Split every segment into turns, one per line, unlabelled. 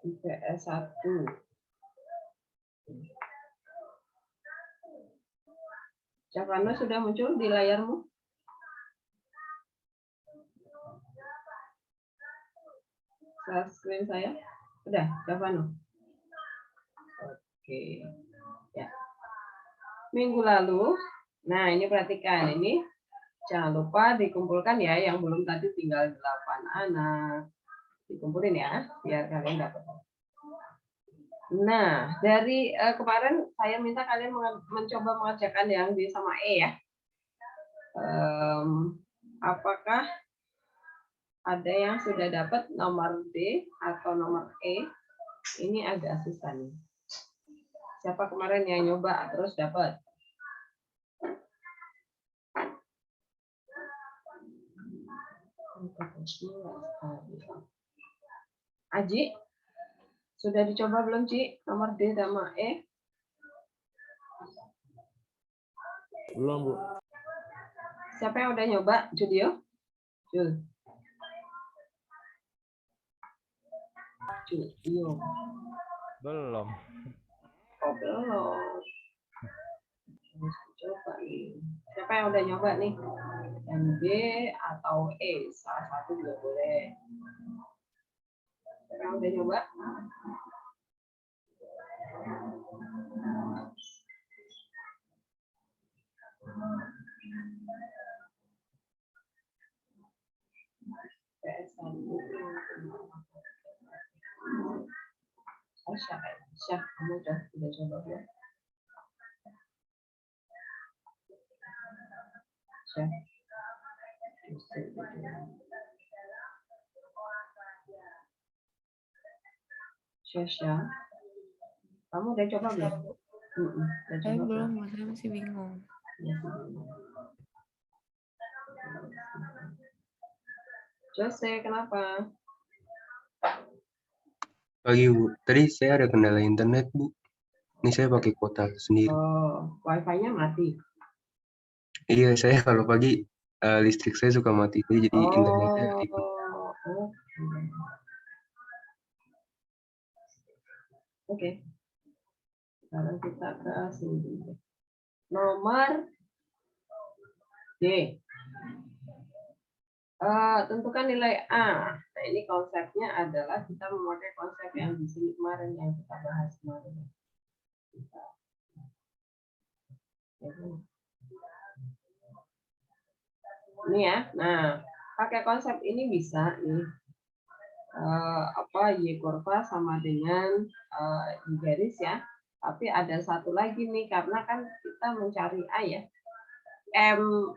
IPS 1. Javano sudah muncul di layarmu? Share screen saya? Udah, Javano? Oke. Ya. Minggu lalu, nah ini perhatikan, ini jangan lupa dikumpulkan ya, yang belum tadi tinggal 8 anak. Dikumpulin ya, biar kalian dapat. Nah, dari kemarin saya minta kalian mencoba mengerjakan yang D sama E ya. Apakah ada yang sudah dapat nomor D atau nomor E? Ini agak susah nih. Siapa kemarin yang nyoba terus dapat? Aji, sudah dicoba belum, Ci? Nomor D sama E?
Belum, Bu.
Siapa yang udah nyoba? Judio? Judio.
Belum.
Oh, belum. Coba nih. Siapa yang udah nyoba nih? MB atau E? Salah satu juga boleh. Siapa yang udah nyoba? Syah, kamu udah coba belum? Syah. Syah, kamu udah coba belum?
Saya belum, saya masih bingung.
Jose, kenapa?
Pagi, Bu. Tadi saya ada kendala internet, Bu. Ini saya pakai kuota sendiri.
Oh, wifi-nya mati.
Iya, saya kalau pagi listrik saya suka mati, jadi internetnya aktif.
Oke. Sekarang kita ke sini. Nomor D. Tentukan nilai A. Nah, ini konsepnya adalah kita memakai konsep yang di sini kemarin yang kita bahas kemarin. Ini ya. Nah, pakai konsep ini bisa nih. Y kurva sama dengan Y garis ya. Tapi ada satu lagi nih, karena kan kita mencari A ya. M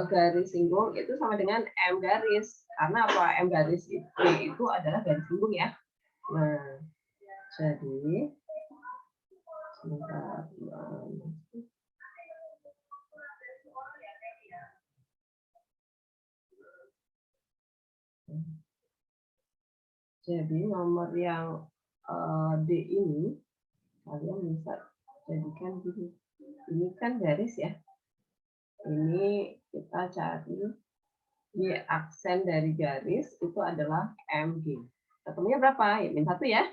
garis singgung itu sama dengan M garis. Karena apa? M garis itu adalah garis singgung ya. Nah, jadi sebentar. Jadi nomor yang D ini kalian bisa jadikan gini. Ini kan garis ya. Ini kita cari Y aksen dari garis itu adalah MG. Ketemunya berapa? Ya, min 1 ya.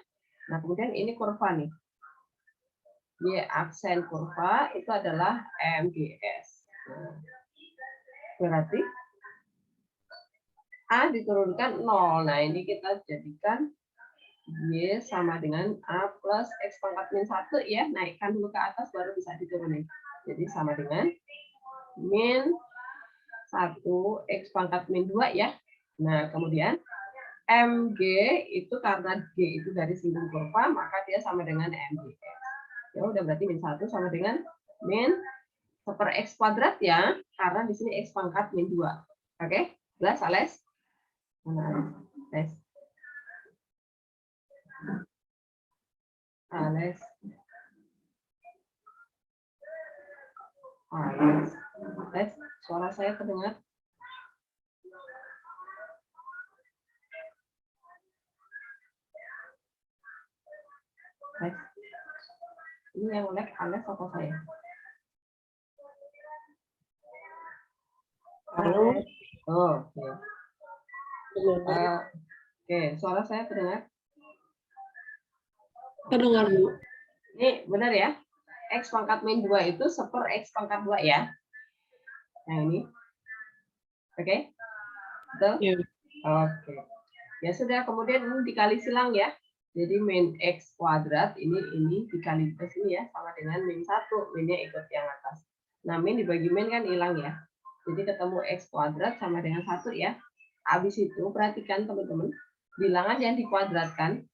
Nah, kemudian ini kurva nih. Y aksen kurva itu adalah MGS. Nah, berarti A diturunkan 0. Nah, ini kita jadikan Y sama dengan A plus X pangkat min 1 ya. Naikkan dulu ke atas baru bisa diturunin. Jadi sama dengan min 1 X pangkat min 2 ya. Nah, kemudian MG itu karena G itu dari singgung kurva, maka dia sama dengan MG. Ya udah, berarti min 1 sama dengan min 1 X kuadrat ya. Karena di sini X pangkat min 2. Oke? Jelas, Ales? Mana Ales? Ales. Ales. Ales, suara saya terdengar? Ales. Ini yang lag Ales atau saya?
Halo.
Oh, oke. Oke, suara saya terdengar?
Kedengar, Bu.
Ini benar ya? X pangkat min 2 itu 1/x pangkat 2 ya. Nah ini. Oke? Betul?
Ya.
Oke. Ya sudah, kemudian ini dikali silang ya. Jadi min x kuadrat ini dikali ke sini ya, sama dengan min 1. Minnya ikut yang atas. Nah, min dibagi min kan hilang ya. Jadi ketemu x kuadrat sama dengan 1 ya. Habis itu perhatikan teman-teman, bilangan yang dikuadratkan,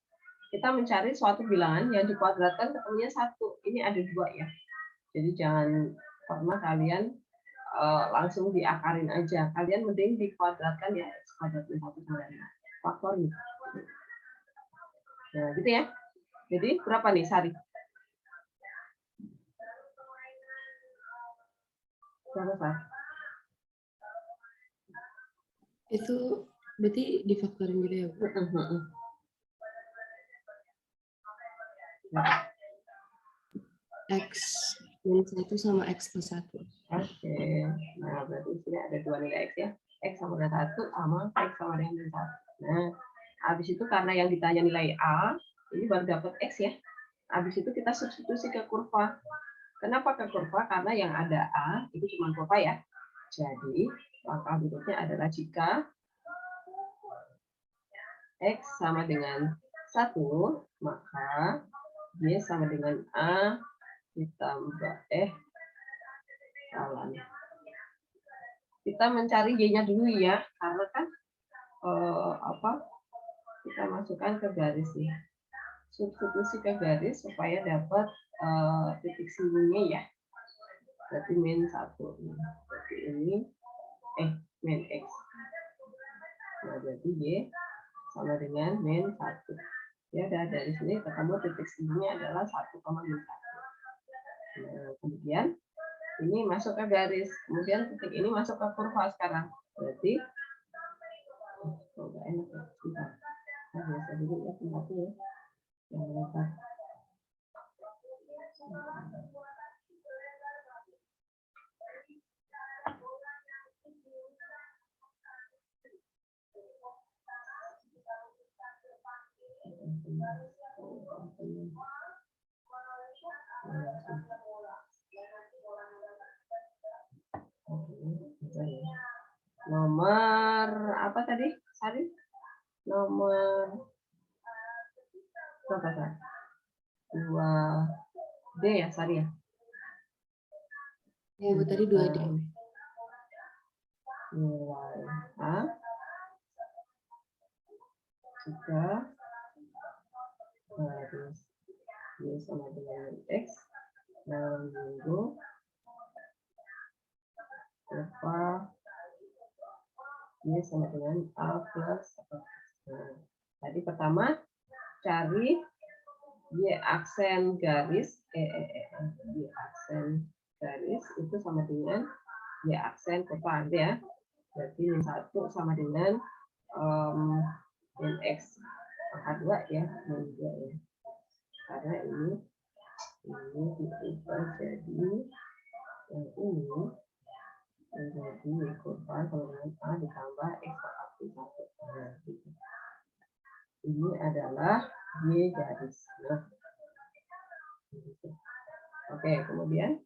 kita mencari suatu bilangan yang dikuadratkan ketemunya 1. Ini ada 2 ya. Jadi jangan pernah kalian langsung diakarin aja. Kalian mending dikuadratkan ya, x kuadrat min 1 sama dengan faktornya. Nah, gitu ya. Jadi berapa nih, Sari? Berapa, Sari?
Itu berarti difaktorin gitu ya, Bu? X min 1 sama X plus 1.
Oke. Nah, berarti di sini ada 2 nilai X ya. X sama dengan 1 sama X sama dengan min 1. Nah, habis itu karena yang ditanya nilai A, ini baru dapat X ya. Habis itu kita substitusi ke kurva. Kenapa ke kurva? Karena yang ada A itu cuma kurva ya. Jadi, langkah berikutnya adalah jika X sama dengan 1, maka Y sama dengan A ditambah salah nih. Kita mencari Y-nya dulu ya, karena kan kita masukkan ke garis nih. Substitusi ke garis supaya dapat titik singgungnya ya. Berarti min 1. Berarti ini min X. Nah, berarti Y sama dengan min 1. Ya, dari sini ketemu titik singgungnya adalah 1,1. Nah, kemudian ini masuk ke garis, kemudian titik ini masuk ke kurva sekarang. Berarti enggak enak ya. Bentar. Nah, biasa dulu ya tempatnya ya. Yang lebar. Nomor apa tadi, Sari? Nomor berapa, Sari? 2D ya, Sari ya?
Ya, Bu, tadi 2D.
Nilai A jika garis Y sama dengan X dalam minggu kurva Y sama dengan A plus X. Nah, tadi pertama cari Y aksen garis Y aksen garis itu sama dengan Y aksen kurva ya. Berarti min 1 sama dengan min X pangkat 2 ya, min 2 ya. Karena ini diubah jadi yang ini menjadi kurva kalau dengan A ditambah X pangkat 1. Nah, gitu. Ini adalah Y garis. Nah, gitu. Oke, kemudian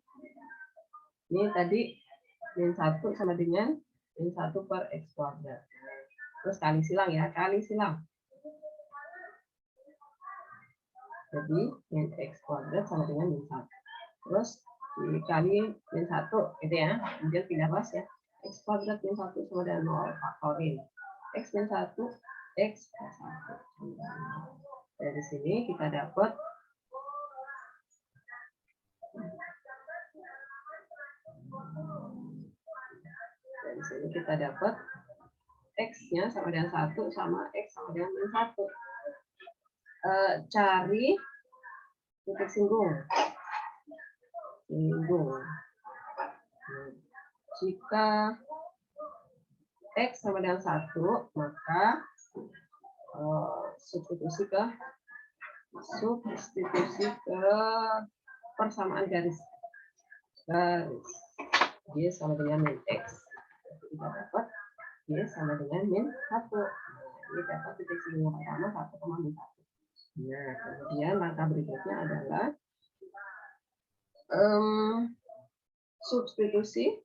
ini tadi min 1 sama dengan min 1 per X kuadrat. Terus kali silang ya, kali silang. Jadi min X kuadrat sama dengan min 1. Terus dikali min 1 gitu ya. Kemudian pindah pas ya. X kuadrat min 1 sama dengan 0 faktorin. X min 1 X plus 1. Dari sini kita dapat X-nya sama dengan 1 sama X sama dengan min 1. Cari titik singgung. Jika X sama dengan 1, maka substitusi ke persamaan garis. Y sama dengan min X. Kita dapat Y sama dengan min 1. Ini dapat titik singgung pertama 1,1. Nah, kemudian langkah berikutnya adalah substitusi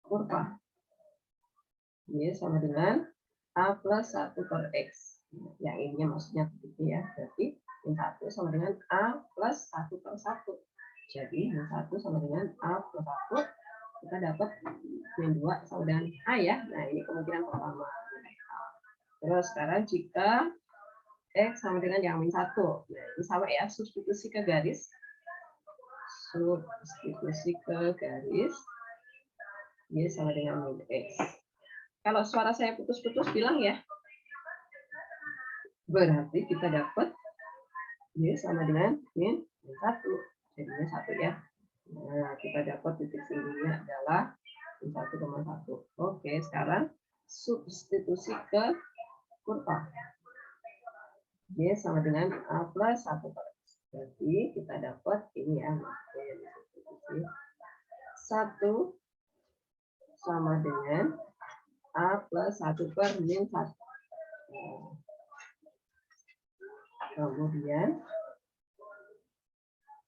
kurva. Y sama dengan A plus 1 per X. Yang ini maksudnya begitu ya. Berarti min 1 sama dengan A plus 1 per 1. Jadi min 1 sama dengan A plus 1. Kita dapat min 2 sama dengan A ya. Nah ini kemungkinan pertama. Terus sekarang jika X sama dengan yang min 1. Nah ini sama ya. Substitusi ke garis. Substitusi ke garis. Y sama dengan min X. Kalau suara saya putus-putus bilang ya. Berarti kita dapat Y sama dengan min 1. Jadinya 1 ya. Nah, kita dapat titik singgunnya adalah min 1,1. Oke, sekarang substitusi ke kurva. Y sama dengan A plus 1 per X. Berarti kita dapat ini ya. 1 sama dengan A plus 1 per min 1. Kemudian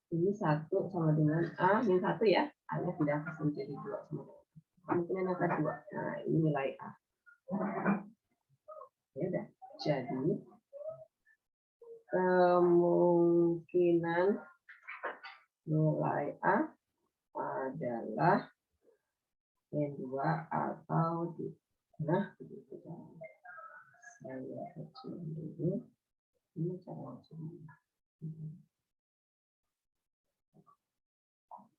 ini 1 sama dengan A min 1 ya. A-nya tidak akan menjadi 2 sama dengan. Kemungkinan yang kedua. Nah, ini nilai A. Ya udah. Jadi kemungkinan nilai A adalah min 2 atau 2. Nah, begitu. Saya kecil dulu. Ini cara langsung.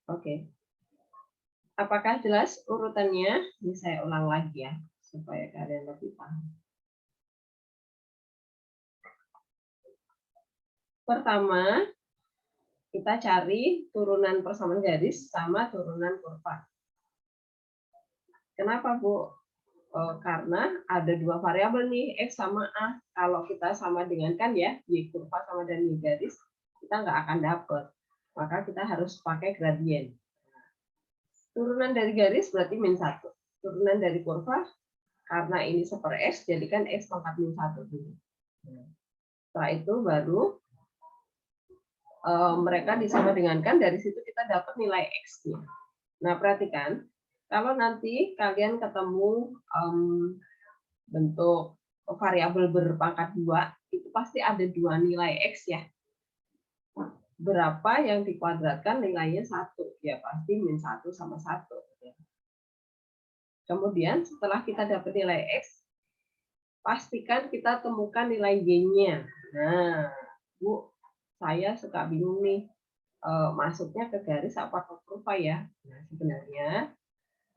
Oke. Apakah jelas urutannya? Ini saya ulang lagi ya, supaya kalian lebih paham. Pertama, kita cari turunan persamaan garis sama turunan kurva. Kenapa, Bu? Karena ada dua variabel nih, X sama A. Kalau kita sama dengan kan ya, Y kurva sama dan Y garis, kita nggak akan dapat. Maka kita harus pakai gradien. Turunan dari garis berarti min 1. Turunan dari kurva, karena ini seper X, jadikan X pangkat min 1 dulu. Setelah itu baru mereka disama dengankan, dari situ kita dapat nilai X-nya. Nah, perhatikan. Kalau nanti kalian ketemu bentuk variabel berpangkat 2, itu pasti ada 2 nilai X ya. Berapa yang dikuadratkan nilainya 1? Ya pasti min 1 sama 1. Kemudian setelah kita dapat nilai X, pastikan kita temukan nilai Y-nya. Nah, Bu, saya suka bingung nih, masuknya ke garis apa ke kurva ya? Nah, sebenarnya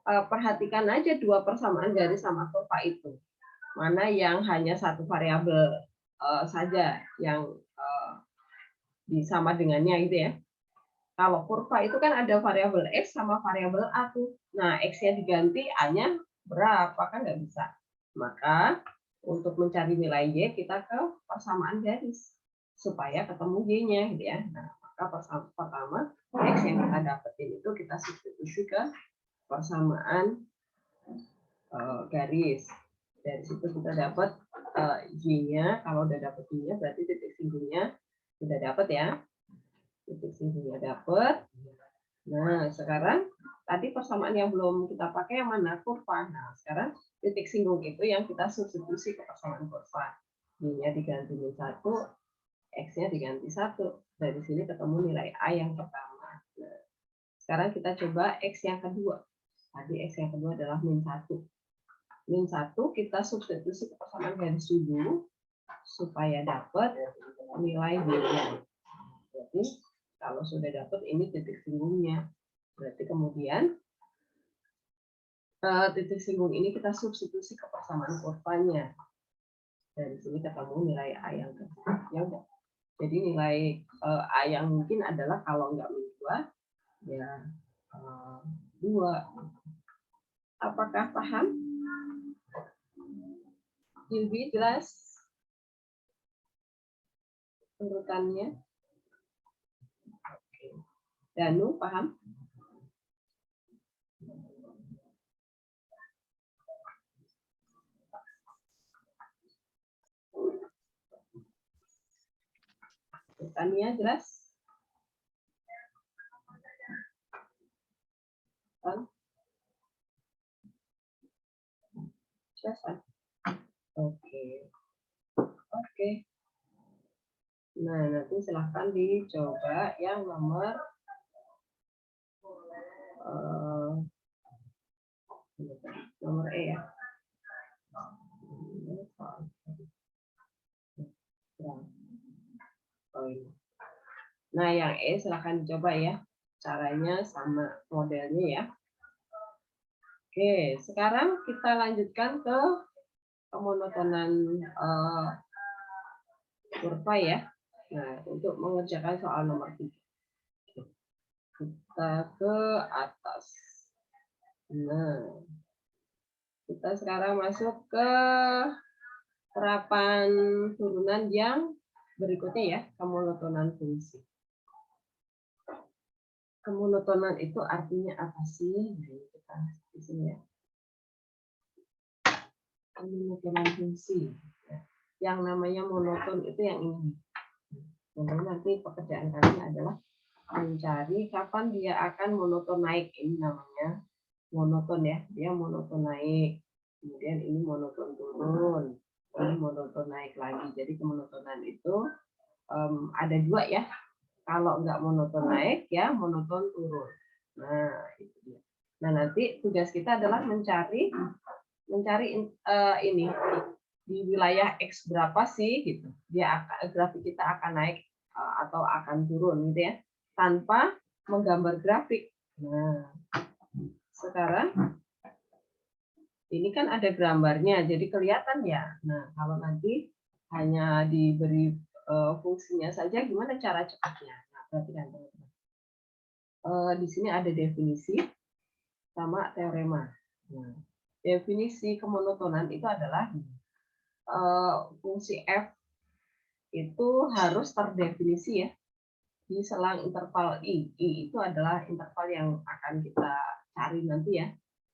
perhatikan aja dua persamaan garis sama kurva itu. Mana yang hanya satu variabel saja yang disama dengannya gitu ya. Kalau kurva itu kan ada variabel X sama variabel A tuh. Nah, X-nya diganti, A-nya berapa kan nggak bisa. Maka untuk mencari nilai Y kita ke persamaan garis supaya ketemu Y-nya gitu ya. Nah, maka pertama X yang kita dapetin itu kita substitusi ke persamaan garis. Dari situ kita dapat Y-nya. Kalau udah dapat Y-nya berarti titik singgungnya sudah dapat ya. Titik singgungnya dapat. Nah, sekarang tadi persamaan yang belum kita pakai yang mana? Kurva. Nah, sekarang titik singgung itu yang kita substitusi ke persamaan kurva. Y-nya diganti min 1, X-nya diganti 1. Dari sini ketemu nilai A yang pertama. Nah, sekarang kita coba X yang kedua. Tadi X yang kedua adalah min 1. Min 1 kita substitusi ke persamaan garis dulu supaya dapat nilai Y-nya. Jadi kalau sudah dapat ini titik singgungnya. Berarti kemudian titik singgung ini kita substitusi ke persamaan kurvanya. Dari sini ketemu nilai A yang kedua. Ya udah. Jadi nilai A yang mungkin adalah kalau nggak min 2 ya 2. Apakah paham? Yubi jelas urutannya? Danu paham? Tania jelas? Jelas kan? Oke. Oke. Nah, nanti silahkan dicoba yang nomor nomor E ya. Nah, yang E silahkan dicoba ya. Caranya sama modelnya ya. Oke, sekarang kita lanjutkan ke pemonotonan kurva ya. Nah, untuk mengerjakan soal nomor 3. Kita ke atas. Nah, kita sekarang masuk ke terapan turunan yang berikutnya ya, kemonotonan fungsi. Kemonotonan itu artinya apa sih? Nah, kita di sini ya. Kemonotonan fungsi. Yang namanya monoton itu yang ini. Jadi nanti pekerjaan kalian adalah mencari kapan dia akan monoton naik. Ini namanya monoton ya. Dia monoton naik. Kemudian ini monoton turun. Ini monoton naik lagi. Jadi kemonotonan itu ada dua ya. Kalau nggak monoton naik ya monoton turun. Nah, itu dia. Nah, nanti tugas kita adalah mencari ini di wilayah X berapa sih gitu. Dia akan grafik kita akan naik atau akan turun gitu ya. Tanpa menggambar grafik. Nah, sekarang ini kan ada gambarnya jadi kelihatan ya. Nah, kalau nanti hanya diberi fungsinya saja gimana cara cepatnya? Nah, perhatikan teman-teman. Di sini ada definisi sama teorema. Nah, definisi kemonotonan itu adalah fungsi f itu harus terdefinisi ya di selang interval i. I itu adalah interval yang akan kita cari nanti ya.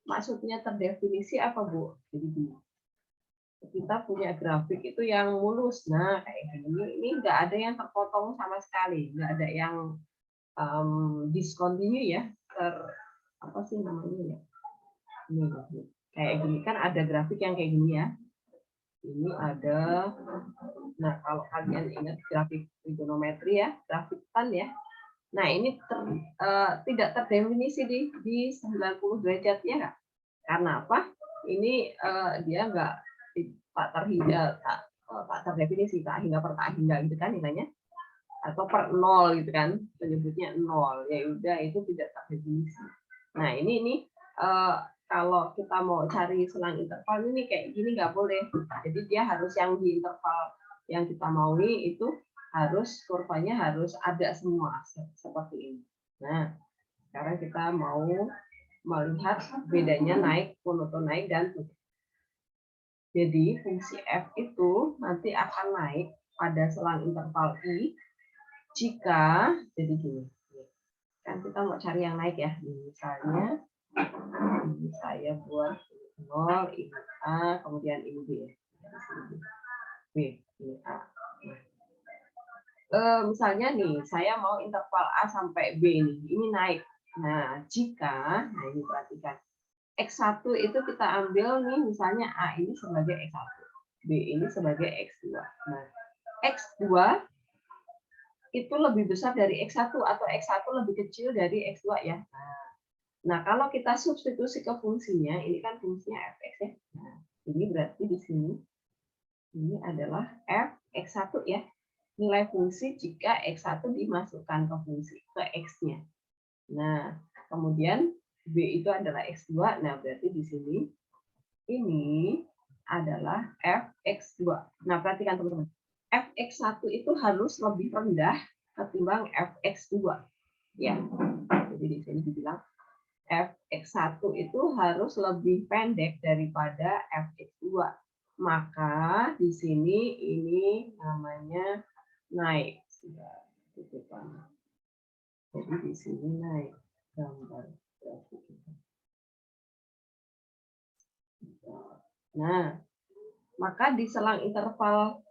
Maksudnya terdefinisi apa, Bu? Jadi gini. Kita punya grafik itu yang mulus. Nah, kayak gini. Ini nggak ada yang terpotong sama sekali. Nggak ada yang discontinue ya. Apa sih namanya ya? Ini kayak gini kan ada grafik yang kayak gini ya. Ini ada. Nah, kalau kalian ingat grafik trigonometri ya, grafik tan ya. Nah, ini tidak terdefinisi di 90 derajat ya nggak? Karena apa? Ini dia nggak tak terdefinisi, tak hingga per tak hingga gitu kan nilainya, atau per 0 gitu kan, penyebutnya 0 ya udah itu tidak terdefinisi. Nah, ini kalau kita mau cari selang interval ini kayak gini nggak boleh. Jadi dia harus yang di interval yang kita maui itu harus kurvanya harus ada semua seperti ini. Nah, sekarang kita mau melihat bedanya naik, monoton naik dan turun. Jadi fungsi f itu nanti akan naik pada selang interval i jika jadi gini. Kan kita mau cari yang naik ya. Misalnya ini saya buat 0 ini a, kemudian ini b. B ini a. Misalnya nih, saya mau interval A sampai B nih, ini naik. Nah, jika, nah ini perhatikan, X1 itu kita ambil nih, misalnya A ini sebagai X1, B ini sebagai X2. Nah, X2 itu lebih besar dari X1 atau X1 lebih kecil dari X2 ya. Nah, kalau kita substitusi ke fungsinya, ini kan fungsinya fx ya. Nah, ini berarti di sini, ini adalah fx1 ya. Nilai fungsi jika X1 dimasukkan ke fungsi, ke X-nya. Nah, kemudian B itu adalah X2. Nah, berarti di sini ini adalah Fx2. Nah, perhatikan teman-teman. Fx1 itu harus lebih rendah ketimbang Fx2. Ya. Jadi di sini dibilang Fx1 itu harus lebih pendek daripada Fx2. Maka di sini ini namanya naik sudah tutupan. Jadi di sini naik gambar grafik. Nah, maka di selang interval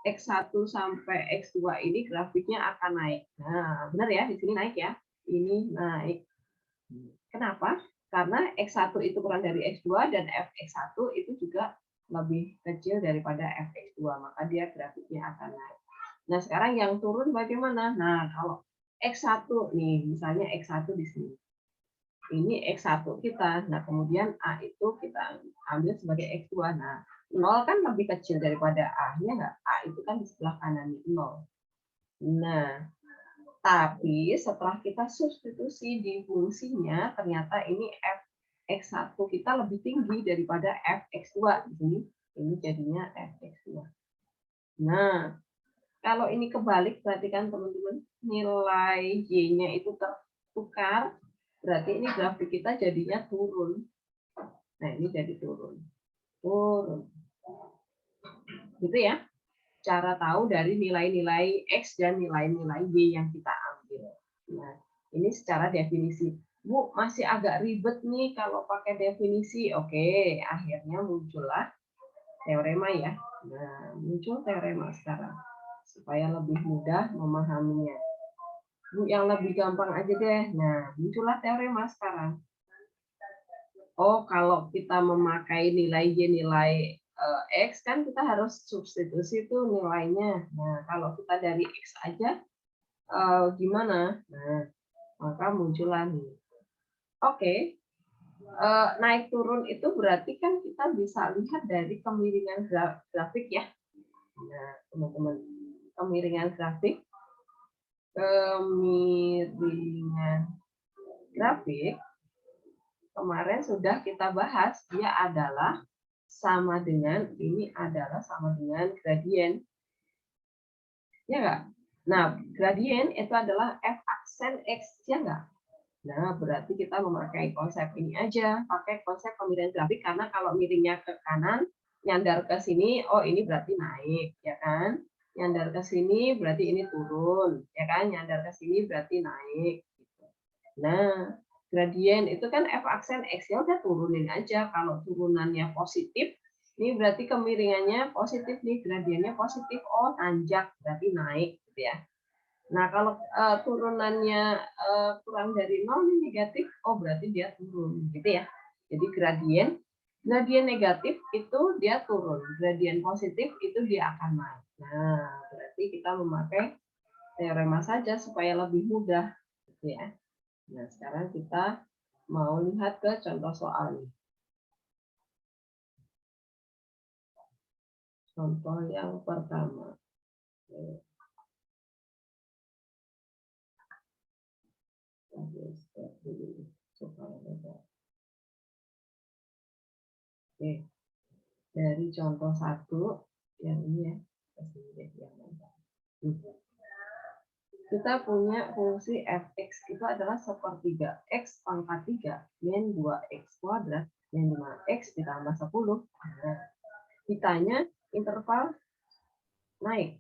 X1 sampai X2 ini grafiknya akan naik. Nah, benar ya, di sini naik ya. Ini naik. Kenapa? Karena X1 itu kurang dari X2 dan Fx1 itu juga lebih kecil daripada Fx2, maka dia grafiknya akan naik. Nah, sekarang yang turun bagaimana? Nah, kalau X1 nih, misalnya X1 di sini. Ini X1 kita. Nah, kemudian A itu kita ambil sebagai X2. Nah, 0 kan lebih kecil daripada A, ya nggak? A itu kan di sebelah kanan 0. Nah, tapi setelah kita substitusi di fungsinya, ternyata ini Fx1 kita lebih tinggi daripada Fx2 di sini. Ini jadinya Fx2. Nah, kalau ini kebalik, berarti kan teman-teman nilai Y-nya itu tertukar, berarti ini grafik kita jadinya turun. Nah, ini jadi turun. Turun. Gitu ya. Cara tahu dari nilai-nilai X dan nilai-nilai Y yang kita ambil. Nah, ini secara definisi. Bu, masih agak ribet nih kalau pakai definisi. Oke, akhirnya muncullah teorema ya. Nah, muncul teorema sekarang. Supaya lebih mudah memahaminya. Bu, yang lebih gampang aja deh. Nah, muncullah teorema sekarang. Oh, kalau kita memakai nilai Y, nilai X, kan kita harus substitusi tuh nilainya. Nah, kalau kita dari X aja, gimana? Nah, maka muncullah nih. Oke, naik turun itu berarti kan kita bisa lihat dari kemiringan grafik ya. Nah, teman-teman, kemiringan grafik kemarin sudah kita bahas, dia adalah sama dengan, ini adalah sama dengan gradien. Ya nggak? Nah, gradien itu adalah f aksen X, ya nggak? Nah, berarti kita memakai konsep ini aja, pakai konsep kemiringan grafik, karena kalau miringnya ke kanan, nyandar ke sini, oh ini berarti naik, ya kan? Nyandar ke sini berarti ini turun, ya kan? Nyandar ke sini berarti naik. Nah, gradien itu kan f aksen X, ya udah turunin aja. Kalau turunannya positif, ini berarti kemiringannya positif nih, gradiennya positif, oh nanjak, berarti naik, gitu ya. Nah, kalau turunannya kurang dari 0 ini negatif, oh berarti dia turun, gitu ya. Jadi gradien negatif itu dia turun, gradien positif itu dia akan naik. Nah, berarti kita memakai teorema saja supaya lebih mudah, gitu ya. Nah, sekarang kita mau lihat ke contoh soal nih. Contoh yang pertama. Oke, dari contoh 1 yang ini ya, kita punya fungsi fx itu adalah sepertiga x pangkat 3 min 2x kuadrat min 5x ditambah 10. Nah, ditanya interval naik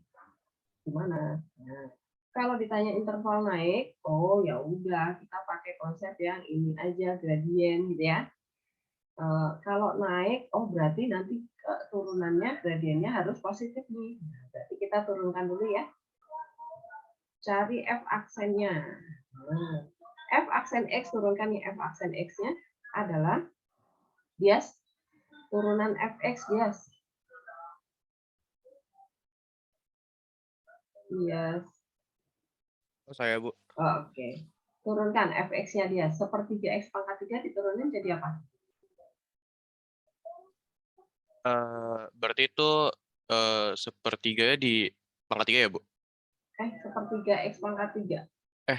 gimana? Nah, kalau ditanya interval naik, oh ya udah kita pakai konsep yang ini aja, gradien gitu ya. Kalau naik, oh berarti nanti turunannya gradiennya harus positif nih. Nah, berarti kita turunkan dulu ya. Cari f aksennya. Nah, f aksen x, turunkan nih f aksen x-nya adalah bias turunan fx bias. Bias.
Oh, saya, Bu.
Oh, oke. Turunkan fx-nya dia. Sepertiga x pangkat 3 diturunin jadi apa?
Berarti itu sepertiganya di pangkat 3 ya, Bu?
Sepertiga x pangkat 3.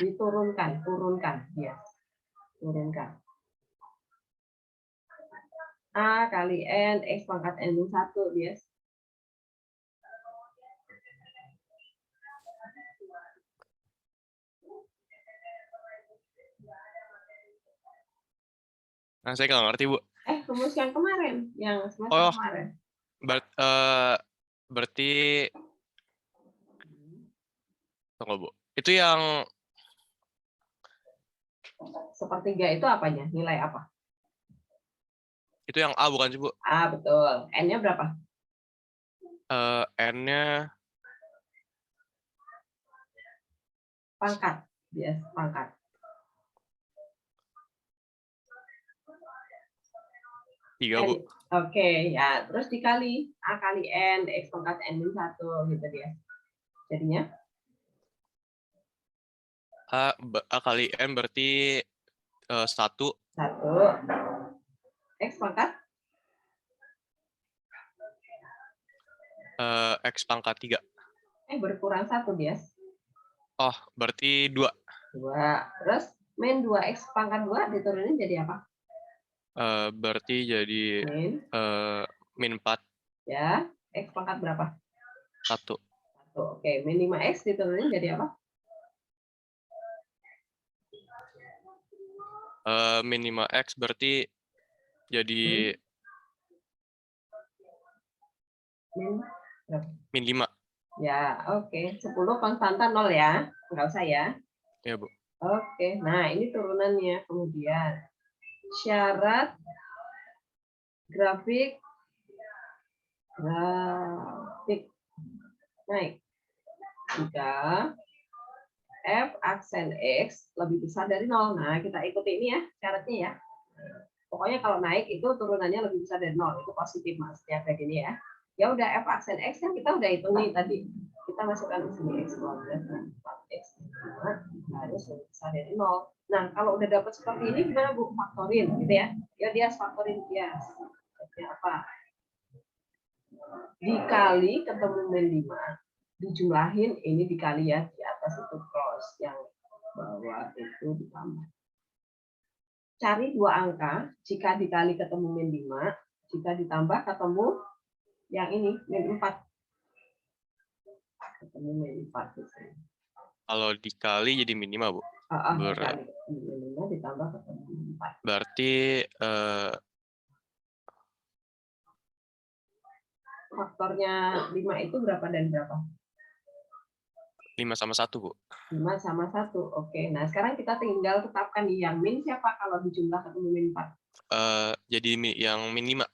Diturunkan, turunkan dia. Turunkan. A kali N, X pangkat N-1 dia.
Nah, saya nggak ngerti, Bu.
Rumus yang kemarin, yang semester kemarin.
Berarti tunggu, Bu. Itu yang
sepertiga itu apanya? Nilai apa?
Itu yang A bukan sih, Bu?
A, betul. N-nya berapa?
N-nya
pangkat. Bias pangkat.
Tiga, Bu.
Oke, ya. Terus dikali A kali N, X pangkat N min 1, gitu dia. Jadinya?
A kali N berarti 1.
1. X pangkat?
X pangkat 3.
Berkurang 1, Bias.
Oh, berarti 2.
2. Terus min 2X pangkat 2 diturunin jadi apa?
Berarti jadi min 4.
Ya, X pangkat berapa?
1.
1. Oke, min 5X diturunin jadi apa?
Min 5X berarti jadi
Min berapa?
min 5.
Ya, oke. 10 konstanta 0 ya. Enggak usah ya.
Ya, Bu.
Oke, nah ini turunannya. Kemudian syarat grafik naik jika f aksen x lebih besar dari 0. Nah, kita ikuti ini ya syaratnya ya. Pokoknya kalau naik itu turunannya lebih besar dari 0, itu positif Mas. Ya kayak gini ya. Ya udah f aksen x yang kita udah hitung nih tadi. Kita masukkan di sini x 12 dan 4x harus lebih besar dari 0. Nah, kalau udah dapat seperti ini gimana Bu? Faktorin gitu ya. Ya dia faktorin bias. Apa? Dikali ketemu min 5. Dijumlahin ini dikali ya, di atas itu cross, yang bawah itu ditambah. Cari 2 angka, jika dikali ketemu min 5, jika ditambah ketemu yang ini min 4. Ketemu min 4 di sini.
Kalau dikali jadi min 5, Bu.
Dikali min 5 ditambah ketemu min 4.
Berarti
faktornya 5 itu berapa dan berapa?
5 sama 1, Bu.
5 sama 1. Oke. Nah, sekarang kita tinggal tetapkan yang min siapa kalau dijumlah ketemu min 4.
Jadi yang min 5.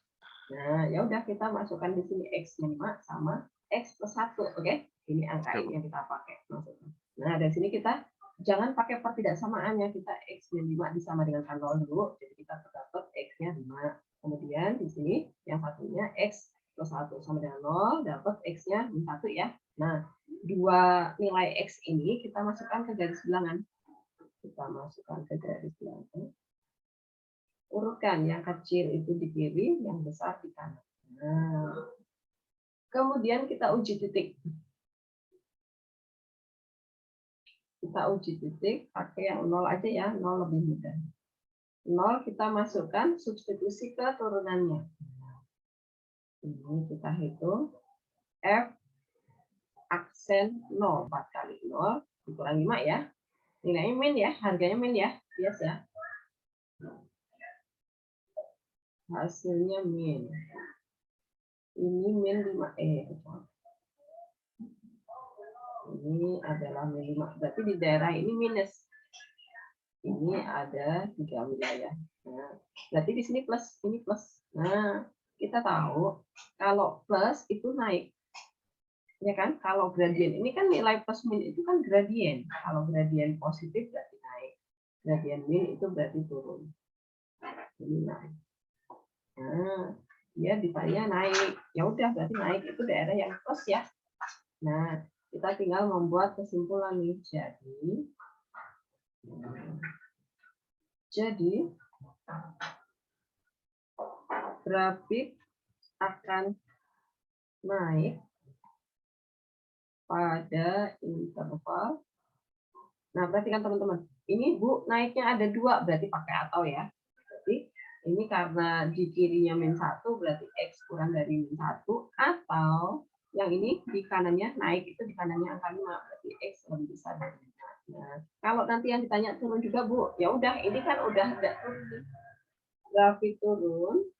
Nah, ya udah kita masukkan di sini x min 5 sama x plus 1, oke? Ini angka ini yang kita pakai masukkan. Nah, dari sini kita jangan pakai pertidaksamaannya, kita x min 5 disama dengan 0 dulu. Jadi kita dapat x-nya 5. Kemudian di sini yang satunya x plus 1 sama dengan 0, dapat x-nya min 1 ya. Nah, 2 nilai x ini kita masukkan ke garis bilangan. Kita masukkan ke garis bilangan. Urutkan yang kecil itu di kiri, yang besar di kanan. Nah, kemudian kita uji titik. Kita uji titik pakai yang 0 aja ya, 0 lebih mudah. 0 kita masukkan substitusi ke turunannya. Ini kita hitung f aksen 0, 4 kali 0 dikurang 5 ya. Nilainya min ya, harganya min ya, bias ya. Hasilnya min. Ini min 5e. Ini adalah min 5. Berarti di daerah ini minus. Ini ada 3 wilayah. Nah, berarti di sini plus, ini plus. Nah, kita tahu kalau plus itu naik. Ya kan? Kalau gradien ini kan nilai plus min itu kan gradien. Kalau gradien positif berarti naik. Gradien min itu berarti turun. Ini naik. Nah, dia ditanya naik. Ya udah berarti naik itu daerah yang plus ya. Nah, kita tinggal membuat kesimpulan nih. Jadi grafik akan naik pada interval. Nah, perhatikan teman-teman. Ini Bu naiknya ada 2, berarti pakai atau ya. Berarti ini karena di kirinya min 1, berarti X kurang dari min 1, atau yang ini di kanannya naik, itu di kanannya angka 5, berarti X lebih besar dari 5. Nah, kalau nanti yang ditanya turun juga Bu, ya udah ini kan udah ada turun. Grafik turun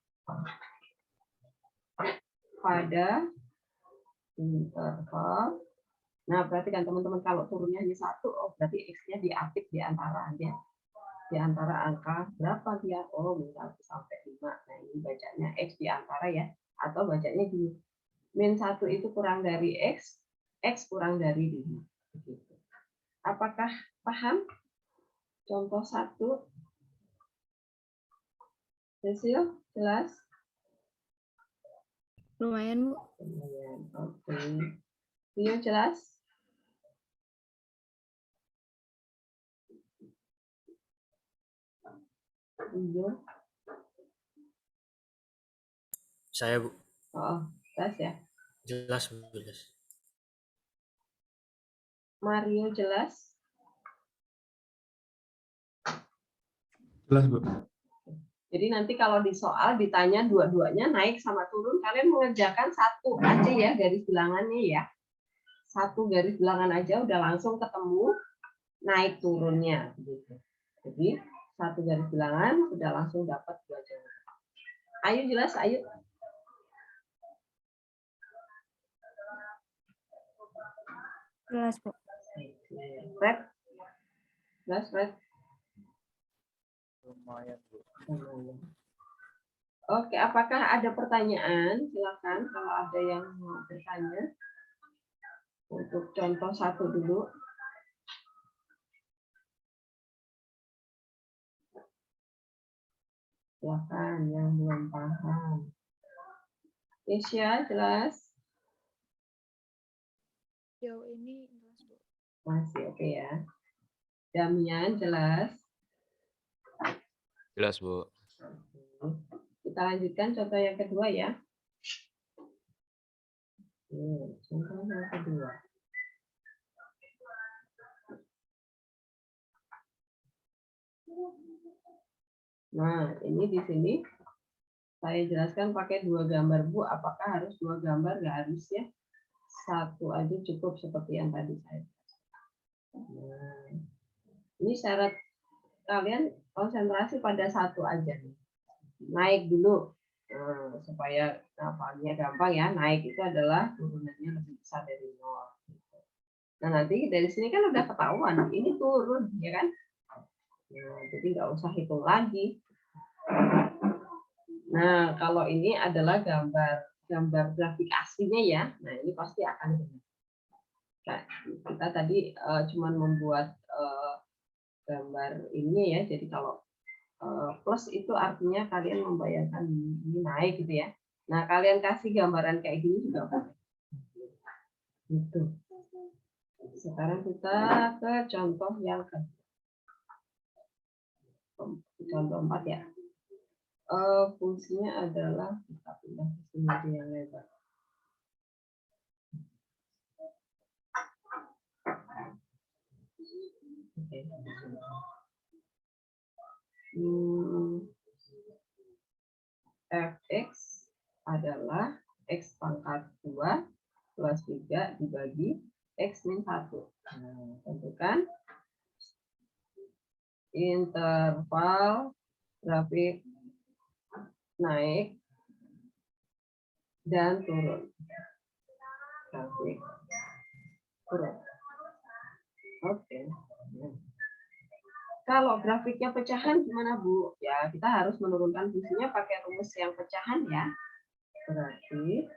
pada interval. Nah, perhatikan teman-teman, kalau turunnya hanya 1, oh berarti X-nya diapit di antara dia. Di antara angka berapa dia? Oh, min 1 sampai 5. Nah, ini bacanya X di antara ya. Atau bacanya di min 1 itu kurang dari X kurang dari 5. Begitu. Apakah paham? Contoh 1. Desil, jelas?
Lumayan, Bu.
Lumayan, oke. Rio, jelas? Rio?
Saya, Bu.
Oh, jelas ya.
Jelas, Bu. Jelas.
Mario, jelas?
Jelas, Bu.
Jadi nanti kalau di soal ditanya dua-duanya naik sama turun, kalian mengerjakan satu aja ya garis bilangannya ya. Satu garis bilangan aja udah langsung ketemu naik turunnya. Gitu. Jadi satu garis bilangan udah langsung dapat dua jawaban. Ayo jelas, ayo.
Jelas, Bu.
Red, jelas Red.
Lumayan, Bu.
Oke, apakah ada pertanyaan? Silakan kalau ada yang mau bertanya. Untuk contoh 1 dulu. Silakan yang belum paham. Kesia, jelas?
Jauh ini jelas, Bu.
Masih oke ya. Damian, jelas?
Jelas, Bu.
Kita lanjutkan contoh yang kedua ya. Contoh yang kedua. Nah, ini di sini saya jelaskan pakai 2 gambar, Bu. Apakah harus 2 gambar? Nggak harus ya. 1 aja cukup seperti yang tadi saya. Nah, ini syarat kalian konsentrasi pada 1 aja nih. Naik dulu. Nah, supaya hafalnya gampang ya. Naik itu adalah turunannya lebih besar dari 0. Nah, nanti dari sini kan udah ketahuan. Ini turun, ya kan? Nah, jadi nggak usah hitung lagi. Nah, kalau ini adalah gambar grafik aslinya ya. Nah, ini pasti akan benar. Nah, kita tadi cuma membuat gambar ini ya. Jadi kalau plus itu artinya kalian membayangkan ini naik gitu ya. Nah, kalian kasih gambaran kayak gini juga boleh. Gitu. Sekarang kita ke contoh yang ke contoh 4 ya. Fungsinya adalah kita pindah ke sini yang lebar. Oke. Fx adalah x pangkat 2 plus 3 dibagi x min 1. Nah, tentukan interval grafik naik dan turun. Grafik turun. Oke. Kalau grafiknya pecahan gimana, Bu? Ya, kita harus menurunkan fungsinya pakai rumus yang pecahan ya. Berarti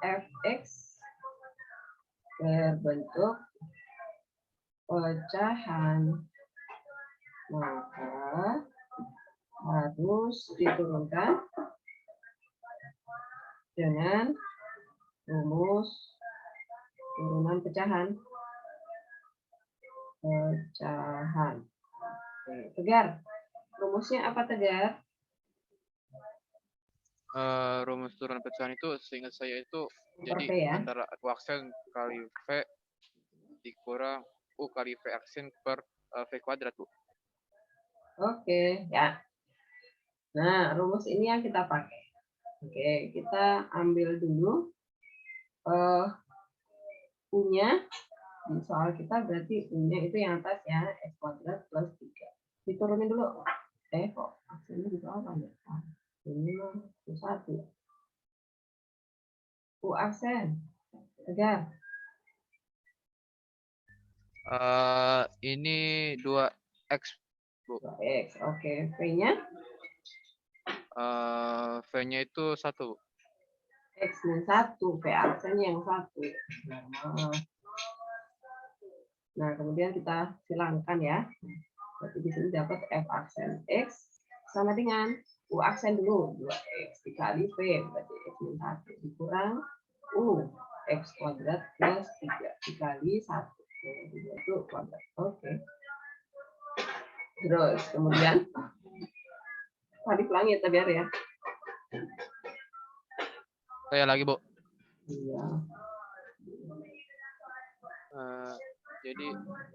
fx berbentuk pecahan, maka harus diturunkan dengan rumus turunan pecahan. Oke, Tegar, rumusnya apa Tegar?
Rumus turunan pecahan itu seingat saya itu jadi
V ya?
antara U aksen kali V dikurang U kali V aksen per V kuadrat, Bu.
Oke, ya. Nah, rumus ini yang kita pakai. Oke, kita ambil dulu U-nya. Di soal kita berarti U-nya itu yang atas ya, X kuadrat plus 3. Diturunin dulu. Kok aksennya di bawah ya? Ini mah U1. U aksen. Tegar.
Ini 2x, Bu.
2X. Oke, V-nya?
V-nya itu 1, Bu.
X min 1. V aksennya yang 1. Normal. Nah, kemudian kita silangkan ya. Berarti di sini dapat f aksen x sama dengan u aksen dulu 2x dikali v berarti x min 1 dikurang u x kuadrat plus 3 dikali 1 itu kuadrat. Oke. Terus kemudian tadi pelangi ya biar ya.
Saya lagi, Bu.
Iya.
Jadi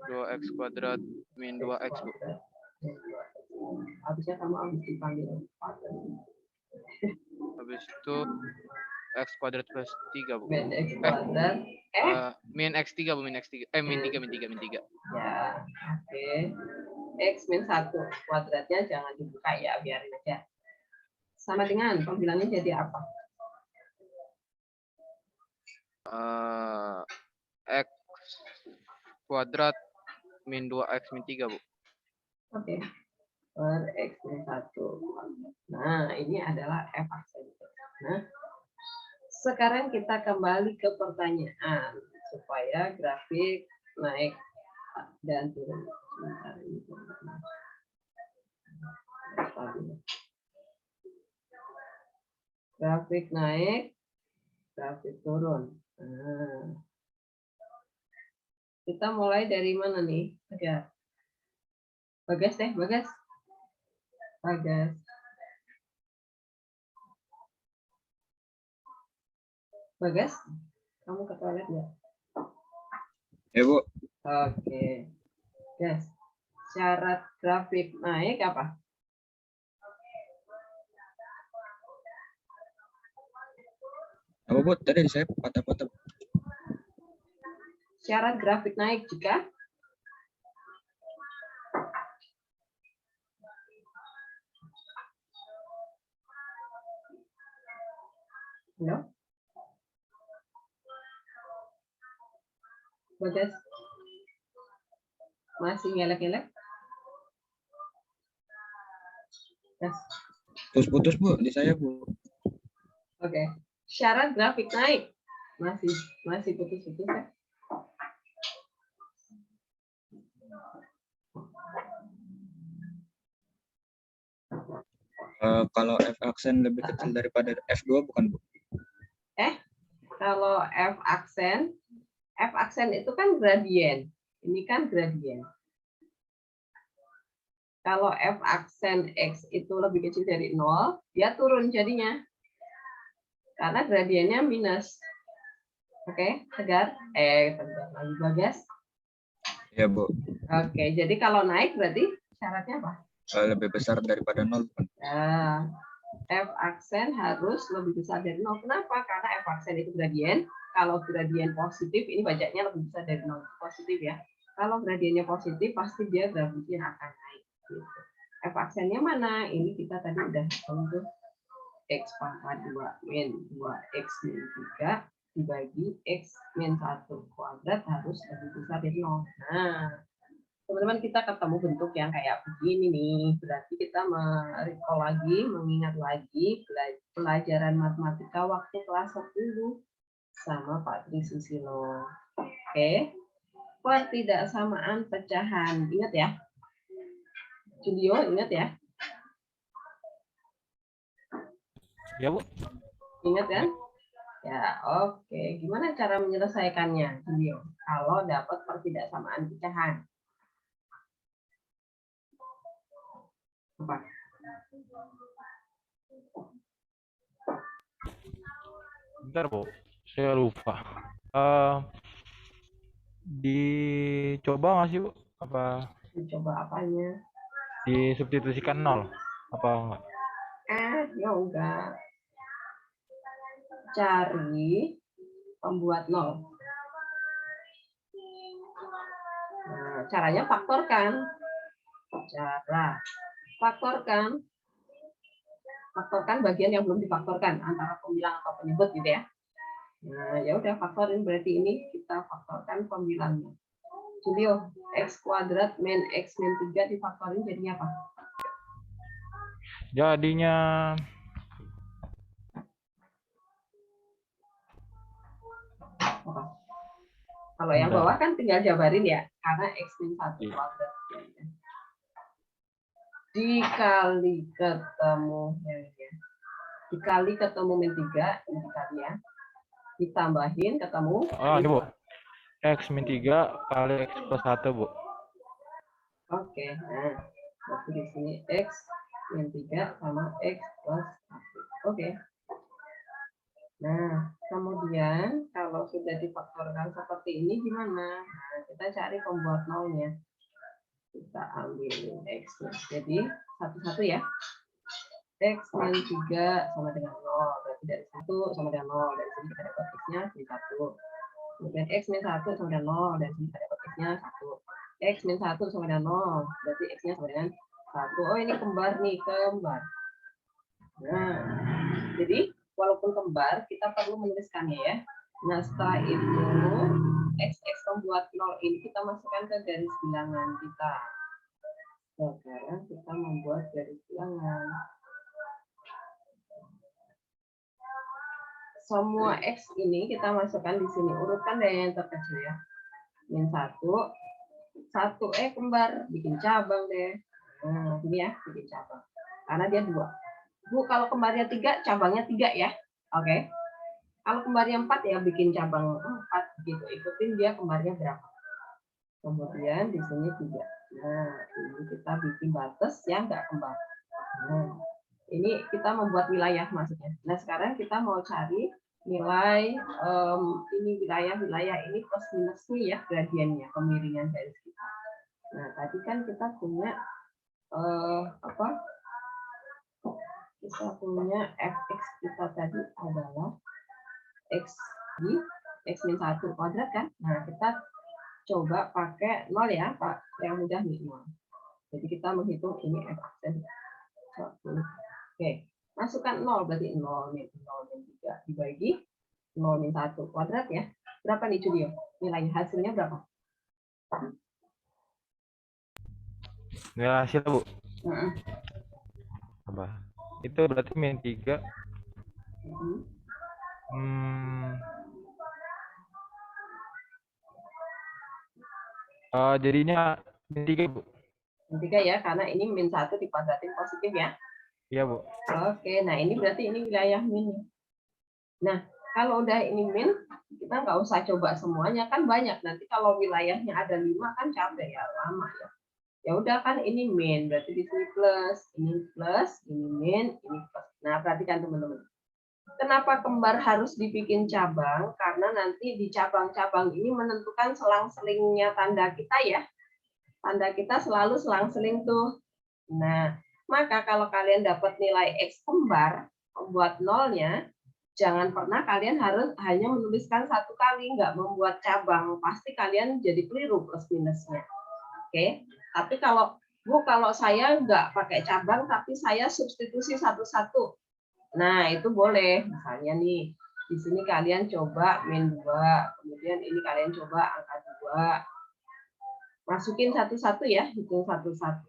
2x kuadrat min 2x, Bu.
Habisnya kamu habis dipanggil Father.
Habis itu x kuadrat plus 3, Bu.
Min x kuadrat
Min x3, Bu, min x3. Min 3.
Ya, oke. X min 1 kuadratnya jangan dibuka ya, biarin aja. Sama dengan pembilangnya jadi apa?
X kuadrat min 2x min 3, Bu.
Oke. Per X min 1. Nah, ini adalah F aksen. Nah, sekarang kita kembali ke pertanyaan supaya grafik naik dan turun. Sebentar, ini grafik naik, grafik turun. Nah, kita mulai dari mana nih? Bagas deh, Bagas. Bagas. Bagas, kamu ke toilet nggak?
Ya, Bu.
Oke. Yes. Syarat grafik naik apa?
Apa, Bu? Tadi saya patah-patah.
Syarat grafik naik jika halo? Bagas? Masih ngelek-ngelek? Yes.
Putus-putus, Bu, di saya, Bu.
Oke. Syarat grafik naik. Masih putus-putus ya?
Kalau F aksen lebih kecil daripada F2 bukan, Bu?
Kalau F aksen itu kan gradien. Ini kan gradien. Kalau F aksen X itu lebih kecil dari 0, dia turun jadinya. Karena gradiennya minus. Oke, Tegar? Tegar lagi Bagas.
Ya, Bu.
Oke, jadi kalau naik berarti syaratnya apa?
Lebih besar daripada 0 bukan?
Nah, F aksen harus lebih besar dari 0. Kenapa? Karena F aksen itu gradien. Kalau gradien positif, ini bacanya lebih besar dari 0. Positif ya. Kalau gradiennya positif, pasti dia grafiknya akan naik. Gitu. F aksennya mana? Ini kita tadi udah untuk X pangkat 2 min 2X min 3 dibagi X min 1 kuadrat harus lebih besar dari 0. Nah, teman-teman kita ketemu bentuk yang kayak begini nih. Berarti kita merecall lagi, mengingat lagi pelajaran matematika waktu kelas 10 sama Pak Tri Susilo. Oke. Pertidaksamaan pecahan. Ingat ya? Julio, ingat ya?
Ya, Bu.
Ingat kan? Ya, oke. Gimana cara menyelesaikannya, Julio? Kalau dapat pertidaksamaan pecahan. Apa?
Bentar, Bu. Saya lupa. Dicoba nggak sih, Bu? Apa
Coba apanya?
disubstitusikan 0? Apa enggak?
Ya enggak. Cari pembuat 0. Nah, caranya faktorkan. Faktorkan bagian yang belum difaktorkan antara pembilang atau penyebut gitu ya. Nah, ya udah faktorin, berarti ini kita faktorkan pembilangnya. Julio, X kuadrat min X min 3 difaktorin jadinya apa?
Jadinya
Apa? Kalau yang
Bentar.
bawah kan tinggal jabarin ya, karena X min 1
Iya.
kuadrat. Dikali ketemu yang ini ya. Dikali ketemu min 3, ini dikali ya. Ditambahin ketemu.
Oh, ini Bu. X min 3 kali X plus 1, Bu.
Oke, nah berarti di sini X min 3 sama X plus 1. Oke. Nah, kemudian kalau sudah difaktorkan seperti ini gimana? Nah, kita cari pembuat nolnya. Kita ambil X. Jadi, satu-satu ya. X min 3 sama dengan 0. Berarti dari 1 sama dengan 0. Dari sini kita dapat X-nya min 1. Kemudian X min 1 sama dengan 0. Dari sini kita dapat X-nya 1. X min 1 sama dengan 0. Berarti X-nya sama dengan 1. Oh, ini kembar nih, kembar. Nah, jadi walaupun kembar, kita perlu menuliskannya ya. Nah, setelah itu, X pembuat 0 ini kita masukkan ke garis bilangan kita. Sekarang kita membuat garis bilangan. Semua X ini kita masukkan di sini. Urutkan dari yang terkecil ya. Min 1. 1 kembar. Bikin cabang deh. Nah, ini ya, bikin cabang. Karena dia 2. Bu, kalau kembarnya 3, cabangnya 3 ya. Oke. Kalau kembarnya 4 ya bikin cabang 4 gitu. Ikutin dia kembarnya berapa. Kemudian di sini 3. Nah, ini kita bikin batas yang enggak kembar. Nah, ini kita membuat wilayah maksudnya. Nah, sekarang kita mau cari nilai ini wilayah ini plus minusnya ya, gradiennya, kemiringan garis kita. Nah, tadi kan kita punya kita punya fx kita tadi adalah x di x min 1 kuadrat kan. Nah, kita coba pakai 0 ya, Pak. Yang mudah nih 0. Jadi kita menghitung ini f aksen 10. Oke, masukkan 0 berarti 0 min 3 dibagi 0 min 1 kuadrat ya. Berapa nih Judio? Nilainya hasilnya berapa?
Nilai hasil, Bu.
Heeh.
Apa? Itu berarti min 3. Jadinya min 3, Bu.
Min 3 ya, karena ini min 1 dikuadratin positif ya.
Iya, Bu.
Oke, nah ini berarti ini wilayah min. Nah, kalau udah ini min, kita nggak usah coba semuanya, kan banyak. Nanti kalau wilayahnya ada 5 kan capek ya, lama ya. Ya udah kan ini min, berarti di sini plus, ini min, ini plus. Nah, perhatikan teman-teman. Kenapa kembar harus dibikin cabang? Karena nanti di cabang-cabang ini menentukan selang-selingnya tanda kita ya. Tanda kita selalu selang-seling tuh. Nah, maka kalau kalian dapat nilai X kembar, membuat nolnya, jangan pernah kalian harus hanya menuliskan satu kali, nggak membuat cabang. Pasti kalian jadi keliru plus minusnya. Oke, tapi kalau saya nggak pakai cabang, tapi saya substitusi satu-satu. Nah, itu boleh. Misalnya nih, di sini kalian coba min 2, kemudian ini kalian coba angka 2. Masukin satu-satu ya, hitung satu-satu.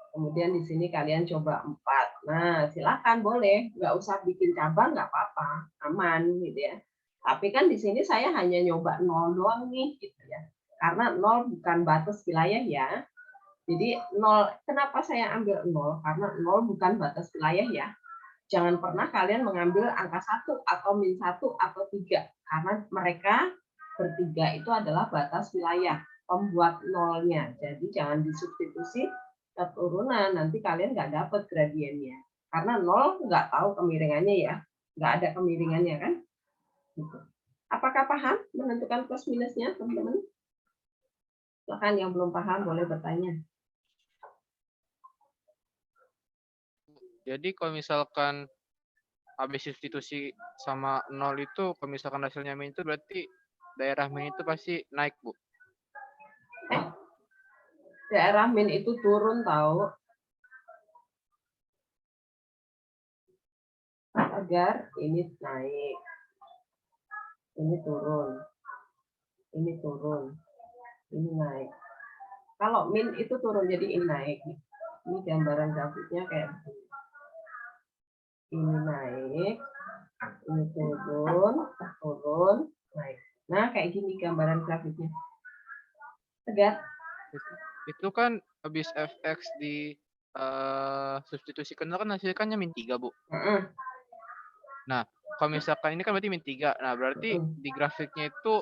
Kemudian di sini kalian coba 4. Nah, silakan boleh, nggak usah bikin cabang, nggak apa-apa, aman gitu ya. Tapi kan di sini saya hanya nyoba 0 doang nih, gitu ya. Karena 0 bukan batas wilayah ya. Jadi 0, kenapa saya ambil 0? Karena 0 bukan batas wilayah ya. Jangan pernah kalian mengambil angka 1 atau min 1 atau 3. Karena mereka bertiga itu adalah batas wilayah, pembuat nolnya. Jadi jangan disubstitusi keturunan, nanti kalian nggak dapat gradiennya. Karena 0 nggak tahu kemiringannya ya. Nggak ada kemiringannya kan. Gitu. Apakah paham menentukan plus minusnya, teman-teman? Silakan yang belum paham boleh bertanya.
Jadi kalau misalkan habis substitusi sama 0 itu, kalau misalkan hasilnya min itu berarti daerah min itu pasti naik, Bu.
Daerah min itu turun tahu. Agar ini naik. Ini turun. Ini turun. Ini naik. Kalau min itu turun, jadi ini naik. Ini gambaran grafiknya kayak begini. Ini naik, ini turun, naik. Nah, kayak gini gambaran grafiknya. Tegar?
Itu kan habis fx di substitusi ke nol kan hasilnya kan min 3, Bu.
Heeh.
Nah, kalau misalkan ini kan berarti min 3. Nah, berarti di grafiknya itu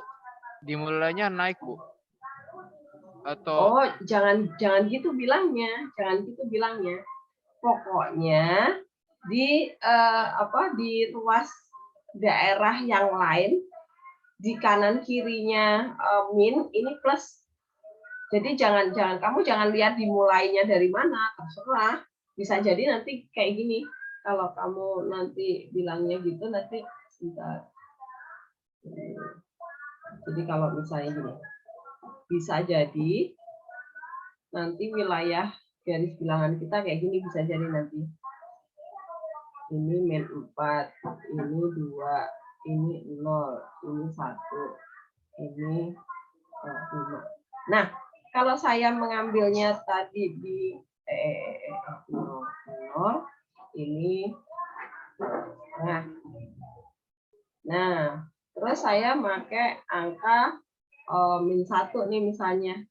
dimulainya naik, Bu. Atau
Oh, jangan gitu bilangnya, Pokoknya di di ruas daerah yang lain di kanan kirinya min ini plus. Jadi kamu jangan lihat dimulainya dari mana, terserah. Bisa jadi nanti kayak gini. Kalau kamu nanti bilangnya gitu nanti sebentar. Jadi kalau misalnya gini, bisa jadi nanti wilayah garis bilangan kita kayak gini, bisa jadi nanti ini min 4, ini 2, ini 0, ini 1, ini 5. Nah, kalau saya mengambilnya tadi di 0, ini nah terus saya pakai angka min 1 nih misalnya,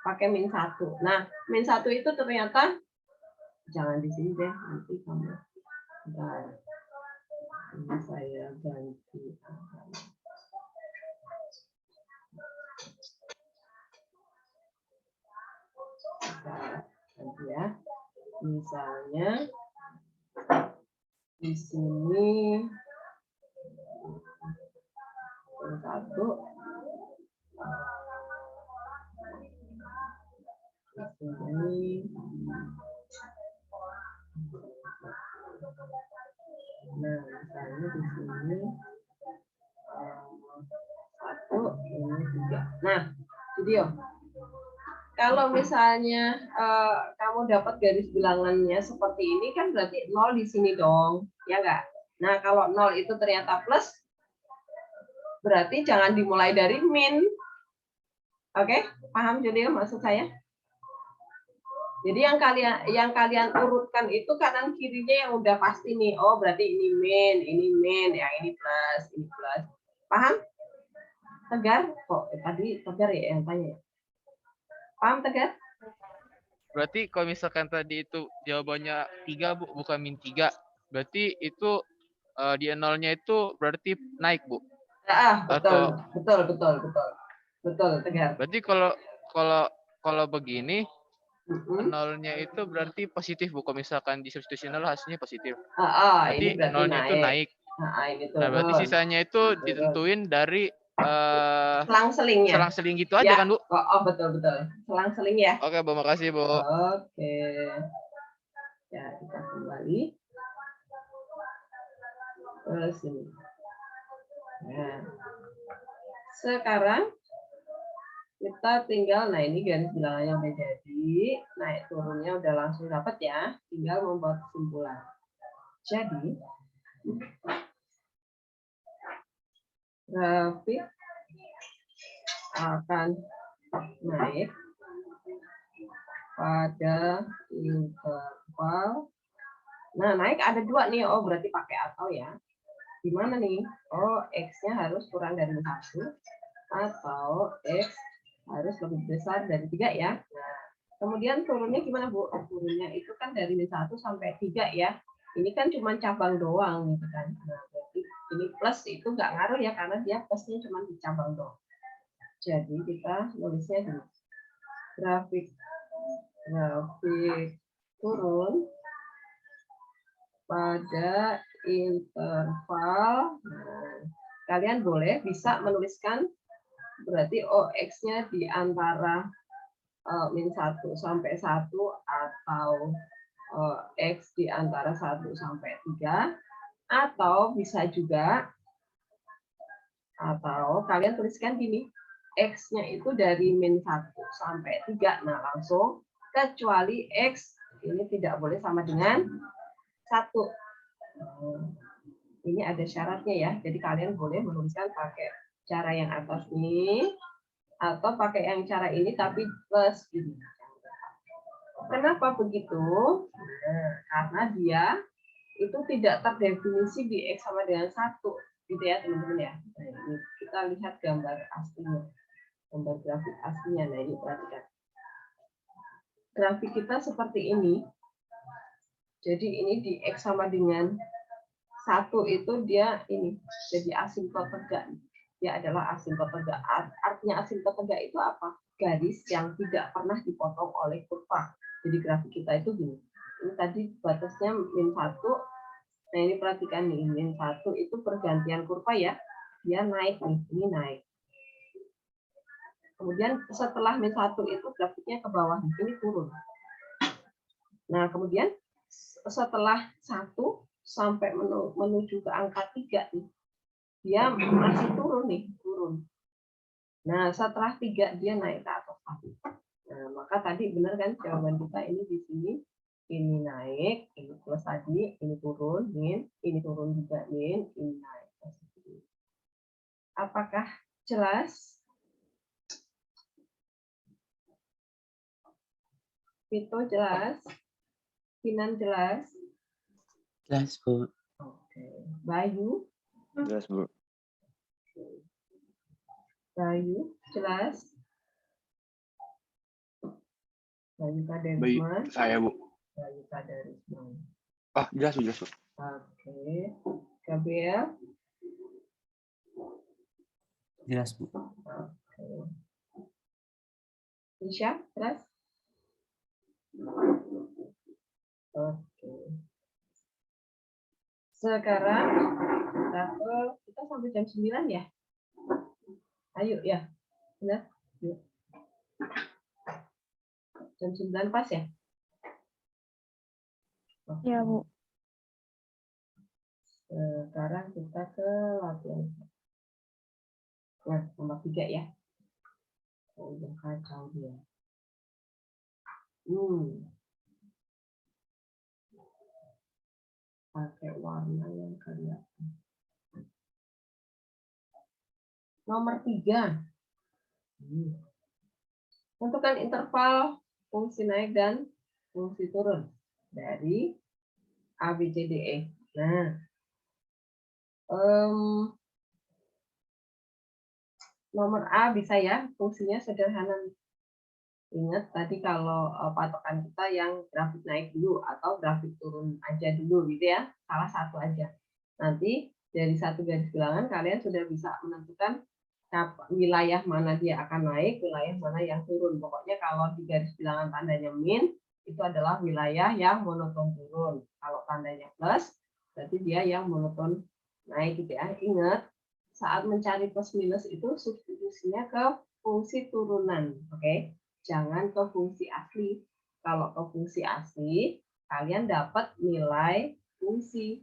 pakai min 1. Nah, min 1 itu ternyata jangan di sini deh, nanti kamu ini saya ganti angkanya. Nanti ya, misalnya di sini min 1, di sini. Nah, misalnya di sini 1, ini 3. Nah, video. Kalau misalnya kamu dapat garis bilangannya seperti ini kan berarti 0 di sini dong, ya enggak? Nah, kalau 0 itu ternyata plus, berarti jangan dimulai dari min. Oke, paham Julio maksud saya? Jadi yang kalian urutkan itu kanan kirinya yang udah pasti nih. Oh, berarti ini min, yang ini plus, ini plus. Paham? Tegar? Kok tadi Tegar ya yang tanya? Paham Tegar?
berarti kalau misalkan tadi itu jawabannya 3, Bu, bukan min 3. Berarti itu di nolnya itu berarti naik, Bu.
Betul, betul Tegar.
Berarti kalau begini nolnya itu berarti positif, Bu. Kalau misalkan di substitusi nol hasilnya positif. Berarti
Ini berarti
nolnya itu naik.
Ini
Nah, berarti sisanya itu ditentuin dari
selang-selingnya.
selang-seling gitu aja kan, Bu?
Oh, betul. Selang-seling ya.
Oke, Bu, makasih, Bu.
Oke. Ya, kita kembali ke sini. Nah, sekarang kita tinggal, nah ini garis bilangannya udah jadi, naik turunnya udah langsung dapat ya, tinggal membuat kesimpulan. Jadi, grafik akan naik pada interval. Nah, naik ada 2 nih, oh berarti pakai atau ya. Gimana nih? Oh, X-nya harus kurang dari 1 atau X harus lebih besar dari 3 ya. Nah, kemudian turunnya gimana, Bu? Turunnya itu kan dari 1 sampai 3 ya. Ini kan cuma cabang doang gitu kan. Nah, berarti ini plus itu nggak ngaruh ya karena dia plusnya cuma di cabang doang. Jadi kita nulisnya gini. Grafik turun pada interval. Nah, kalian boleh bisa menuliskan berarti OX-nya di antara min 1 sampai 1 atau X di antara 1 sampai 3, atau bisa juga atau kalian tuliskan gini, X-nya itu dari min 1 sampai 3. Nah, langsung kecuali X ini tidak boleh sama dengan 1. Ini ada syaratnya ya. Jadi kalian boleh menuliskan pakai cara yang atas ini atau pakai yang cara ini tapi plus ini. Kenapa begitu? Nah, karena dia itu tidak terdefinisi di X sama dengan 1 gitu ya teman-teman ya. Ini kita lihat gambar aslinya, gambar grafik aslinya. Nah ini perhatikan. Grafik kita seperti ini. Jadi ini di X sama dengan 1 itu dia ini jadi asimptot tegak. Dia adalah asimptot tegak. Artinya asimptot tegak itu apa? Garis yang tidak pernah dipotong oleh kurva. Jadi grafik kita itu gini. Ini tadi batasnya min 1. Nah ini perhatikan nih, min 1 itu pergantian kurva ya. Dia naik nih, ini naik. Kemudian setelah min 1 itu grafiknya ke bawah, ini turun. Nah kemudian setelah 1 sampai menuju ke angka 3 nih, dia masih turun nih, turun. Nah, setelah 3 dia naik ke atas lagi. Nah, maka tadi benar kan jawaban kita ini di sini, ini naik, ini plus tadi, ini turun, min, ini turun juga min, ini naik. Apakah jelas? Vito jelas? Kinan jelas?
Jelas, Bu.
Oke. Bayu?
Jelas, Bu.
Bayu, jelas? Bayu
Baik,
Kaderisman?
saya, Bu.
Bayu Kaderisman.
Ah, jelas, Bu, jelas, Bu.
Oke. Gabriel?
Jelas, Bu.
Oke. Nisha, jelas? Oke. Sekarang kita sampai jam 9 ya? Ayo ya. Benar? Yuk. Jam 9 pas ya? Oke.
Ya, Bu.
Sekarang kita ke latihan. Nah, nomor 3 ya. Oh, yang kacau dia. Pakai warna yang kelihatan. Nomor 3. Tentukan interval fungsi naik dan fungsi turun dari A, B, C, D, E. Nah, nomor A bisa ya, fungsinya sederhana. Ingat tadi kalau patokan kita yang grafik naik dulu atau grafik turun aja dulu gitu ya, salah satu aja. Nanti dari satu garis bilangan kalian sudah bisa menentukan wilayah mana dia akan naik, wilayah mana yang turun. Pokoknya kalau di garis bilangan tandanya min, itu adalah wilayah yang monoton turun. Kalau tandanya plus, berarti dia yang monoton naik gitu ya. Ingat, saat mencari plus minus itu substitusinya ke fungsi turunan, oke? Jangan ke fungsi asli. Kalau ke fungsi asli, kalian dapat nilai fungsi.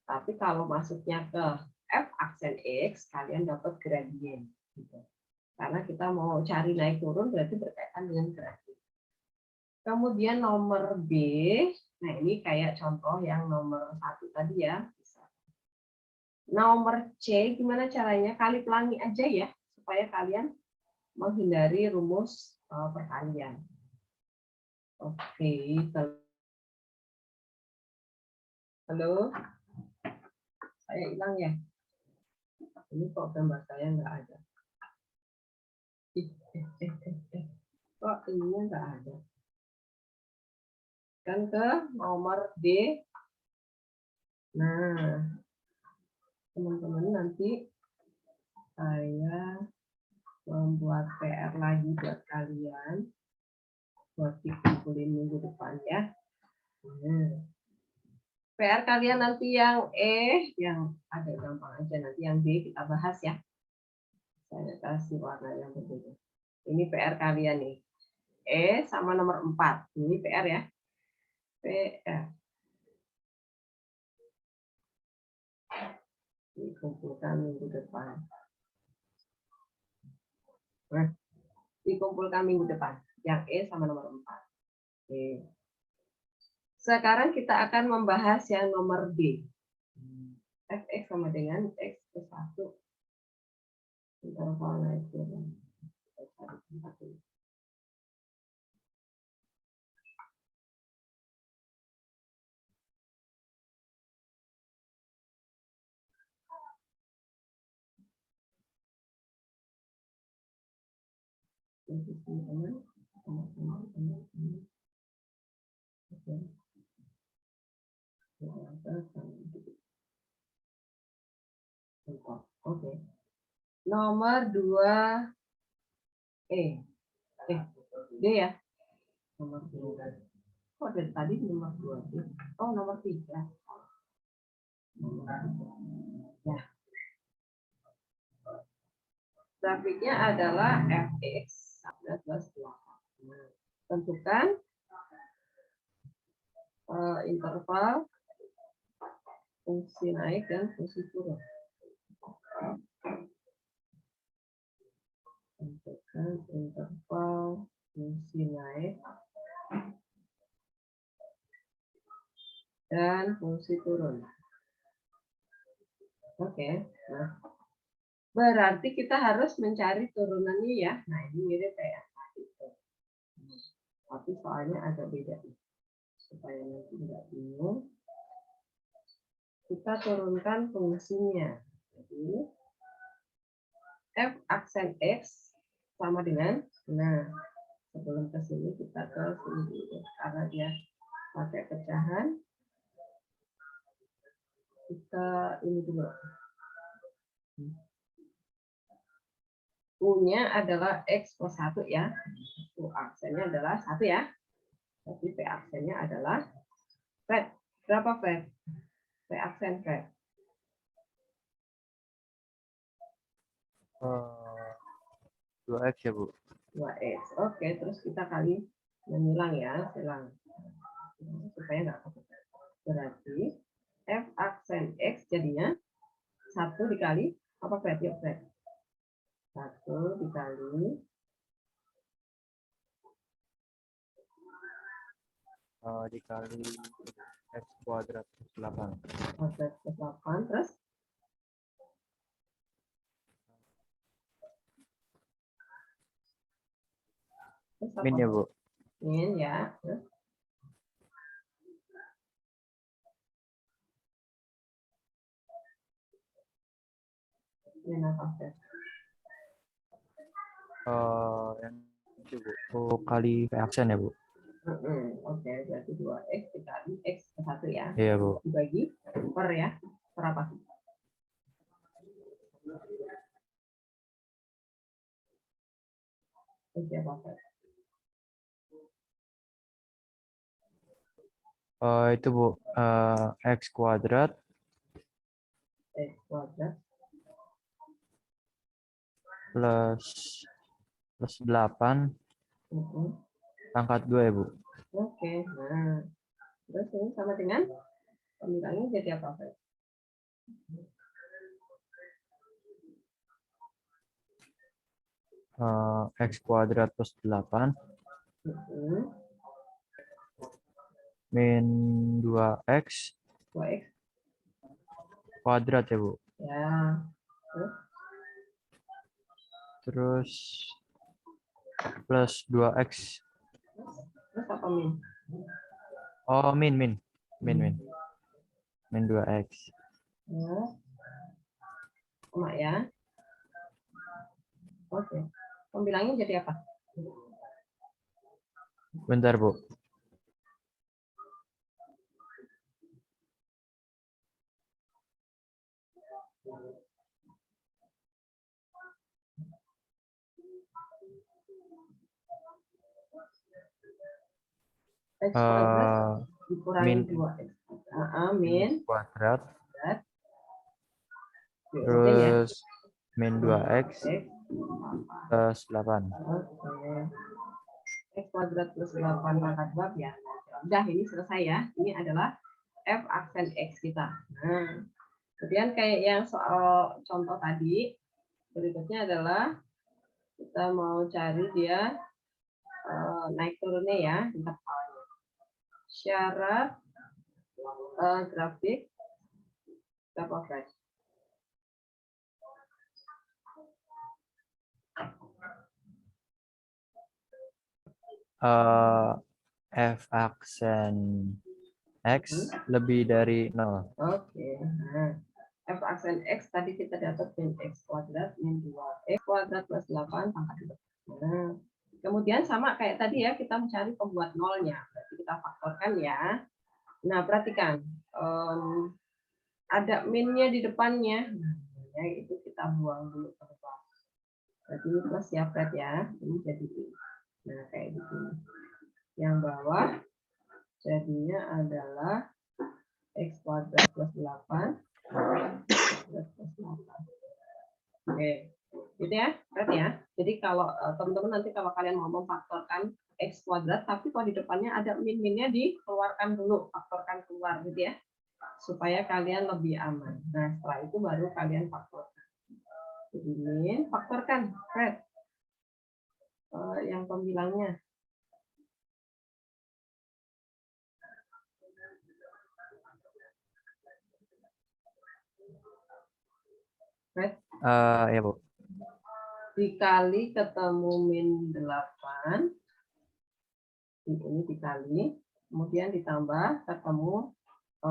Tapi kalau masuknya ke f aksen x, kalian dapat gradien. Gitu. Karena kita mau cari naik turun, berarti berkaitan dengan gradien. Kemudian nomor B, nah ini kayak contoh yang nomor 1 tadi ya. Nomor C, gimana caranya? Kali pelangi aja ya, supaya kalian menghindari rumus perkalian. Oke, halo, saya hilang ya. Ini kok gambar saya nggak ada. Kok ininya nggak ada. Kan ke nomor D. Nah, teman-teman nanti saya membuat PR lagi buat kalian. Buat dikumpulin minggu depan ya. PR kalian nanti yang E, yang agak gampang aja. Nanti yang B kita bahas ya. Saya kasih warna yang berbeda. Ini PR kalian nih. E sama nomor 4. Ini PR ya. PR. Dikumpulkan minggu depan. Nah, dikumpulkan minggu depan. Yang E sama nomor 4. Oke. Sekarang kita akan membahas yang nomor D. Fx sama dengan X plus 1. Interval naik turun. Kita cari tempat ini. Posisi aman, aman. Oke. Oke. Nomor 2 D ya. Nomor 2. Oh, dari tadi nomor 2 D. Oh, nomor 3. Ya. Grafiknya adalah fx 11 tentukan interval fungsi naik dan fungsi turun. Tentukan interval fungsi naik dan fungsi turun. Oke, nah berarti kita harus mencari turunannya ya. Nah ini mirip kayak itu, tapi soalnya agak beda supaya nanti tidak bingung. Kita turunkan fungsinya. Jadi f aksen x sama dengan, nah sebelum ke sini kita ke sini dulu karena dia pakai pecahan. Kita ini dulu. U-nya adalah X plus 1 ya. U aksennya adalah 1 ya. Jadi P aksennya adalah Fred. Berapa Fred? P aksen Fred.
2x ya, Bu.
2X. Oke, terus kita kali mengulang ya. Silang. Supaya nggak kebuka. Berarti F aksen X jadinya 1 dikali apa Fred? Yuk Fred. 1 dikali
Dikali x kuadrat plus 8.
kuadrat plus 8 terus apa?
Min ya, Bu.
Min ya. Terus min apa Fred?
Yang itu, Bu. U kali V aksen ya, Bu.
Oke, berarti 2X dikali X ke 1 ya.
Iya, Bu.
Dibagi per ya. Per apa? Oke, apa?
Itu, Bu. X kuadrat
X kuadrat
plus 8 pangkat 2 ya, Bu.
Oke, nah terus ini sama dengan pembilangnya jadi apa Fred?
X kuadrat plus 8 min 2x
2X
kuadrat ya, Bu.
ya.
Terus plus 2x.
Terus apa min?
Oh, min 2x.
Ya. Sama ya. Oke. Pembilangnya jadi apa?
Bentar, Bu.
X kuadrat dikurangi
min
2X. Min
kuadrat
Oke ya.
terus min 2x
X
plus 8.
Oke. X kuadrat plus 8 pangkat 2 ya. Udah ini selesai ya. Ini adalah F aksen X kita. Nah, kemudian kayak yang soal contoh tadi, berikutnya adalah kita mau cari dia naik turunnya ya, intervalnya. Syarat grafik berapa Fred?
F aksen X lebih dari 0.
Oke. Nah, F aksen X tadi kita dapat min X kuadrat min 2X kuadrat plus 8 pangkat 2. Nah, Kemudian sama kayak tadi ya, kita mencari pembuat nolnya. Berarti kita faktorkan ya. Nah, perhatikan. Ada minnya di depannya. Nah, ya, itu kita buang dulu ke depan. Berarti ini plus ya, Fred ya. Ini jadi ini. Nah, kayak gitu. Yang bawah jadinya adalah x kuadrat plus 8 plus 8. Oke, gitu ya, Fred ya. Jadi kalau teman-teman nanti kalau kalian mau memfaktorkan x kuadrat, tapi kalau di depannya ada min-minnya dikeluarkan dulu, faktorkan keluar gitu ya, supaya kalian lebih aman. Nah, setelah itu baru kalian faktorkan. Jadi min, faktorkan, Fred. Yang pembilangnya. Fred.
Ya, Bu.
Dikali ketemu min 8. Ini dikali. Kemudian ditambah ketemu 2.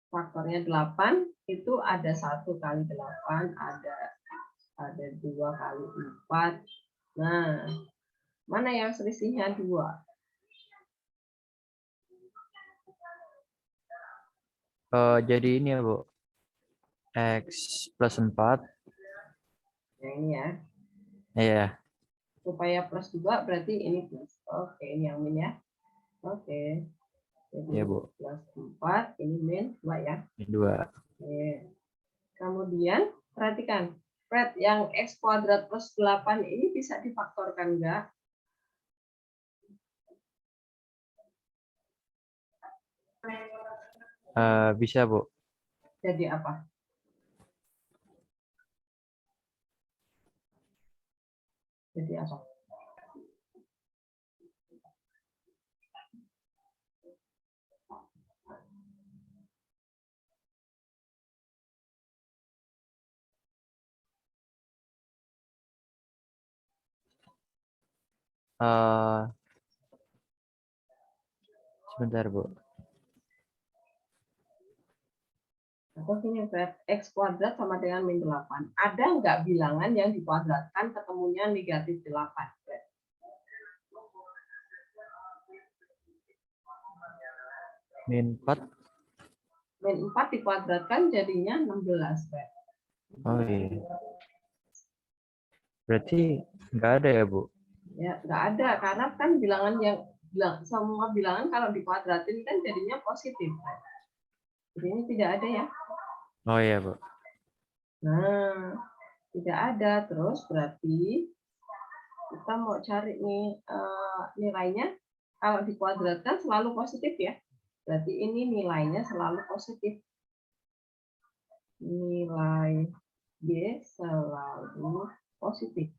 Faktornya 8 itu ada 1 kali 8, ada 2 kali 4. Nah, mana yang selisihnya 2?
Jadi ini ya, Bu. X plus 4.
Yang ini ya.
Iya.
Supaya plus 2 berarti ini plus. Oke, ini yang min ya. Oke. Jadi
Iya, Bu.
plus 4, ini min 2 ya.
Min 2.
Oke. Kemudian perhatikan, Fred, yang x kuadrat plus 8 ini bisa difaktorkan enggak?
Bisa, Bu.
Jadi apa? Jadi apa?
Sebentar, Bu.
Atau sini, Fred, x kuadrat sama dengan min 8. Ada nggak bilangan yang dikuadratkan ketemunya negatif 8, Fred?
Min 4.
Min 4 dikuadratkan jadinya 16, Fred.
Oh iya. Berarti nggak ada ya, Bu?
Ya, nggak ada, karena kan bilangan yang semua bilangan kalau dikuadratin kan jadinya positif, Fred. Jadi ini tidak ada ya.
Oh iya, Bu.
Nah, tidak ada. Terus berarti kita mau cari nih nilainya. Kalau dikuadratkan selalu positif ya. Berarti ini nilainya selalu positif. Nilai Y selalu positif.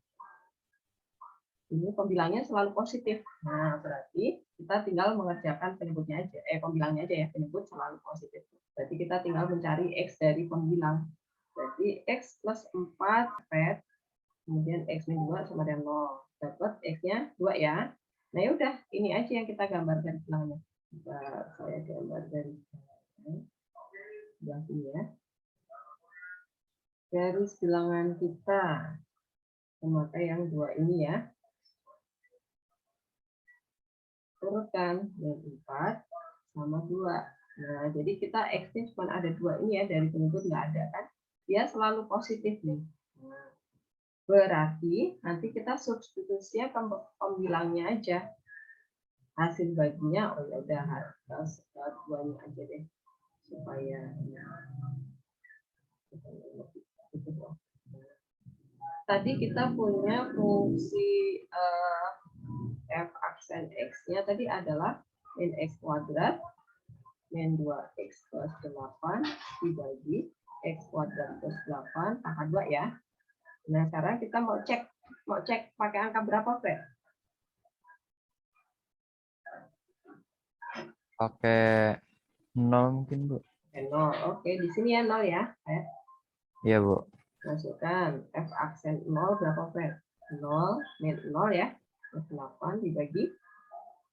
Ini pembilangnya selalu positif. Nah, berarti kita tinggal mengerjakan penyebutnya aja. Pembilangnya aja ya, penyebut selalu positif. Berarti kita tinggal mencari X dari pembilang. Berarti X plus 4, Fred. Kemudian X min 2 sama dengan 0. Dapat X-nya 2 ya. Nah, yaudah, ini aja yang kita gambar dari bilangnya. Saya gambar dari sebelah sini ya. Garis bilangan kita memakai yang 2 ini ya. Urutkan yang 4 sama 2. Nah, jadi kita X-nya cuma ada 2 ini ya, dari penyebut nggak ada kan. Dia selalu positif nih. Nah, berarti nanti kita substitusinya ke pembilangnya aja. Hasil baginya, oh ya udah harus 2-nya aja deh. Supaya tadi kita punya fungsi f aksen x-nya tadi adalah min x kuadrat min 2x plus 8 dibagi x kuadrat plus 8 pangkat 2 ya. Nah, sekarang kita mau cek pakai angka berapa, Fred?
Pakai 0 mungkin, Bu.
0. Oke, di sini ya 0 ya, Fred.
Iya, Bu.
Masukkan f aksen 0 berapa, Fred? 0 min 0 ya. Plus 8 dibagi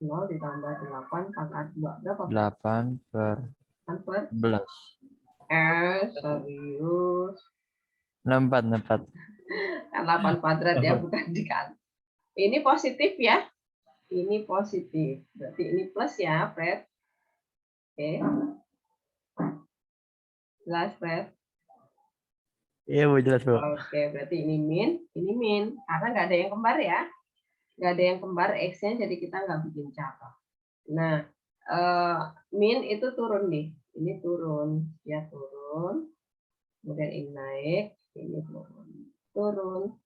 0 ditambah 8 pangkat 2 berapa?
8 per 11.
Serius.
64.
Kan 8 kuadrat ya, bukan dikali. Ini positif ya. Ini positif. Berarti ini plus ya, Fred. Oke. Jelas, Fred?
Iya Bu, jelas Bu.
Oke, berarti ini min. Karena nggak ada yang kembar ya. Nggak ada yang kembar X-nya, jadi kita nggak bikin catat. Nah, min itu turun nih. Ini turun. Ya, turun. Kemudian ini naik. Ini turun. Turun.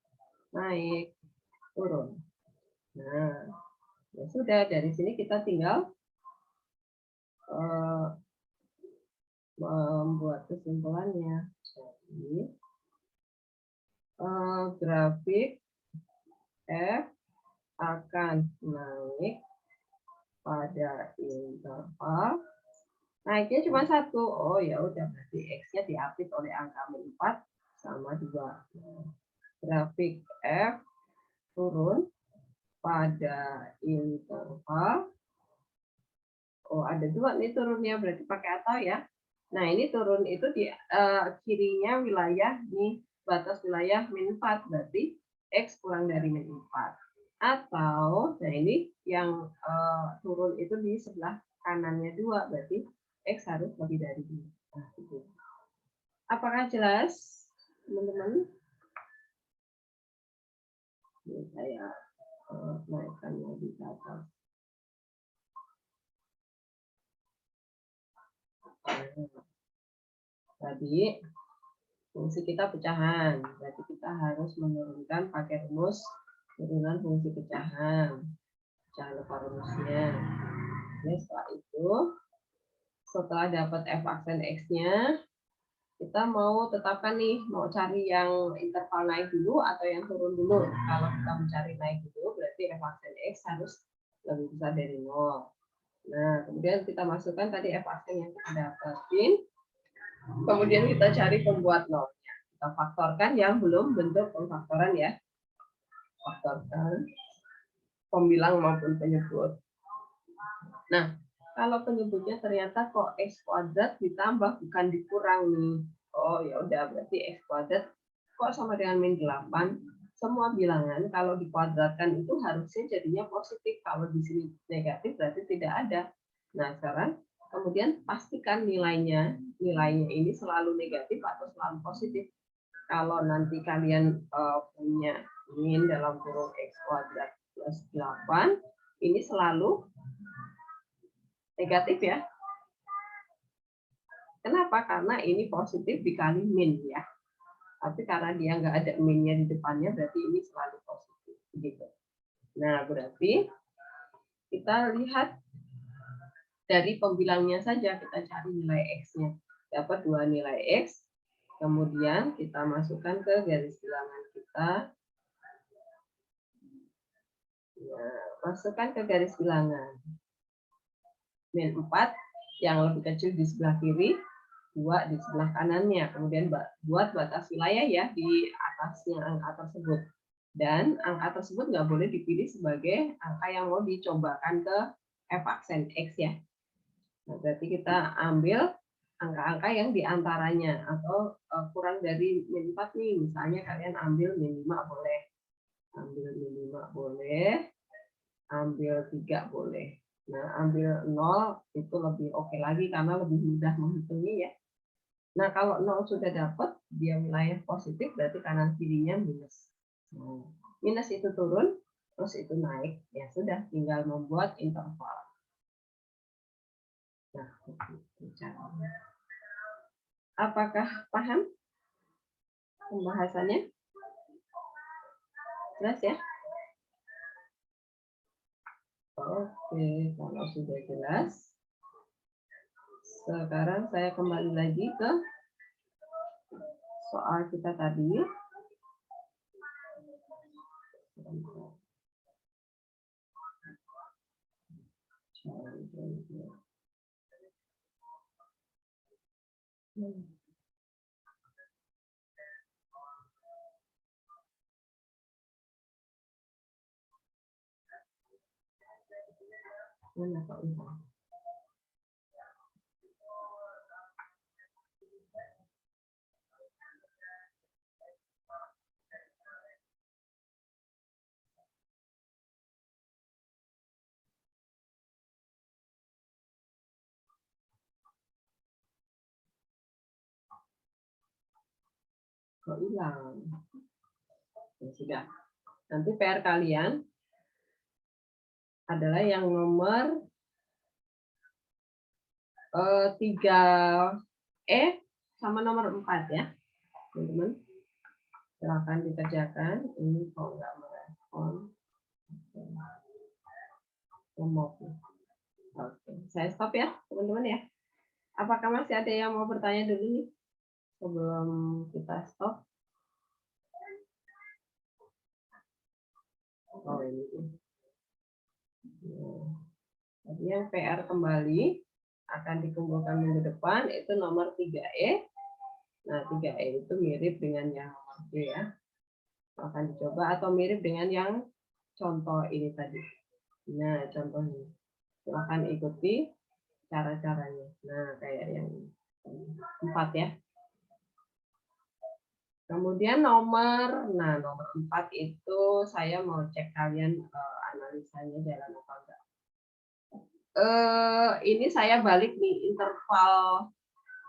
Naik. Turun. Nah, ya sudah. Dari sini kita tinggal membuat kesimpulannya. Jadi, grafik F akan naik pada interval naiknya cuma 1. Oh ya udah, berarti X-nya diapit oleh angka 4 sama 2. Nah, grafik F turun pada interval, oh ada 2 nih turunnya, berarti pakai atau ya. Nah ini turun itu di kirinya wilayah nih, batas wilayah -4, berarti X kurang dari -4. Atau, nah ini yang turun itu di sebelah kanannya 2, berarti X harus lebih dari 2. Nah, itu. Apakah jelas, teman-teman? Ini saya naikkan lagi ke atas. Tadi fungsi kita pecahan, berarti kita harus menurunkan pakai rumus turunan fungsi pecahan. Jangan lupa rumusnya. Ya, setelah dapat f aksen x-nya, kita mau tetapkan nih, mau cari yang interval naik dulu atau yang turun dulu. Kalau kita mencari naik dulu, berarti f aksen x harus lebih besar dari 0. Nah, kemudian kita masukkan tadi f aksen yang kita dapatin. Kemudian kita cari pembuat nolnya. Kita faktorkan yang belum bentuk pemfaktoran ya. Faktorkan pembilang maupun penyebut. Nah, kalau penyebutnya ternyata kok x kuadrat ditambah bukan dikurang nih. Oh ya udah, berarti x kuadrat kok sama dengan -8. Semua bilangan kalau dikuadratkan itu harusnya jadinya positif. Kalau di sini negatif berarti tidak ada. Nah, sekarang kemudian pastikan nilainya ini selalu negatif atau selalu positif. Kalau nanti kalian punya min dalam kurung x kuadrat plus 8, ini selalu negatif ya. Kenapa? Karena ini positif dikali min ya. Tapi karena dia nggak ada minnya di depannya, berarti ini selalu positif. Gitu. Nah, berarti kita lihat dari pembilangnya saja, kita cari nilai X-nya. Dapat 2 nilai X, kemudian kita masukkan ke garis bilangan kita. Nah, masukkan ke garis bilangan. -4 yang lebih kecil di sebelah kiri, 2 di sebelah kanannya. Kemudian buat batas wilayah ya di atasnya angka tersebut. Dan angka tersebut nggak boleh dipilih sebagai angka yang mau dicobakan ke f aksen X ya. Nah, berarti kita ambil angka-angka yang diantaranya atau kurang dari -4 nih. Misalnya kalian ambil -5 boleh. Ambil -5 boleh. Ambil 3 boleh. Nah, ambil 0 itu lebih oke lagi karena lebih mudah menghitungnya ya. Nah, kalau 0 sudah dapat, dia wilayah positif, berarti kanan kirinya minus. Nah, minus itu turun, terus itu naik. Ya sudah, tinggal membuat interval. Nah, itu caranya. Apakah paham pembahasannya? Jelas ya? Oke, kalau sudah jelas, sekarang saya kembali lagi ke soal kita tadi. Mana Pak Ilham? Kok hilang? Ya, sudah. Nanti PR kalian adalah yang nomor 3E sama nomor 4 ya, teman-teman. Silakan dikerjakan. Ini kok nggak merespon. Oke, saya stop ya, teman-teman ya. Apakah masih ada yang mau bertanya dulu nih sebelum kita stop? Oh ini. Jadi yang PR kembali akan dikumpulkan minggu depan itu nomor 3E. Nah 3E itu mirip dengan yang nomor D ya. Akan dicoba atau mirip dengan yang contoh ini tadi. Nah contohnya. Silahkan ikuti cara-caranya. Nah kayak yang 4 ya. Kemudian nomor 4 itu saya mau cek kalian analisanya jalan apa enggak. Ini saya balik nih interval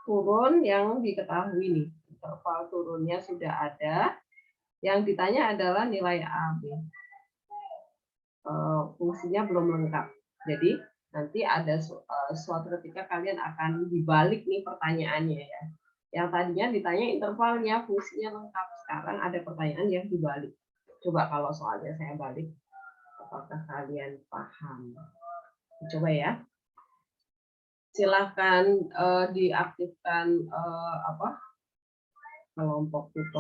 turun yang diketahui nih. Interval turunnya sudah ada. Yang ditanya adalah nilai A, B. Fungsinya belum lengkap. Jadi nanti ada suatu ketika kalian akan dibalik nih pertanyaannya ya. Yang tadinya ditanya intervalnya, fungsinya lengkap. Sekarang ada pertanyaan yang dibalik. Coba kalau soalnya saya balik, apakah kalian paham? Coba ya. Silahkan diaktifkan kelompok tutor.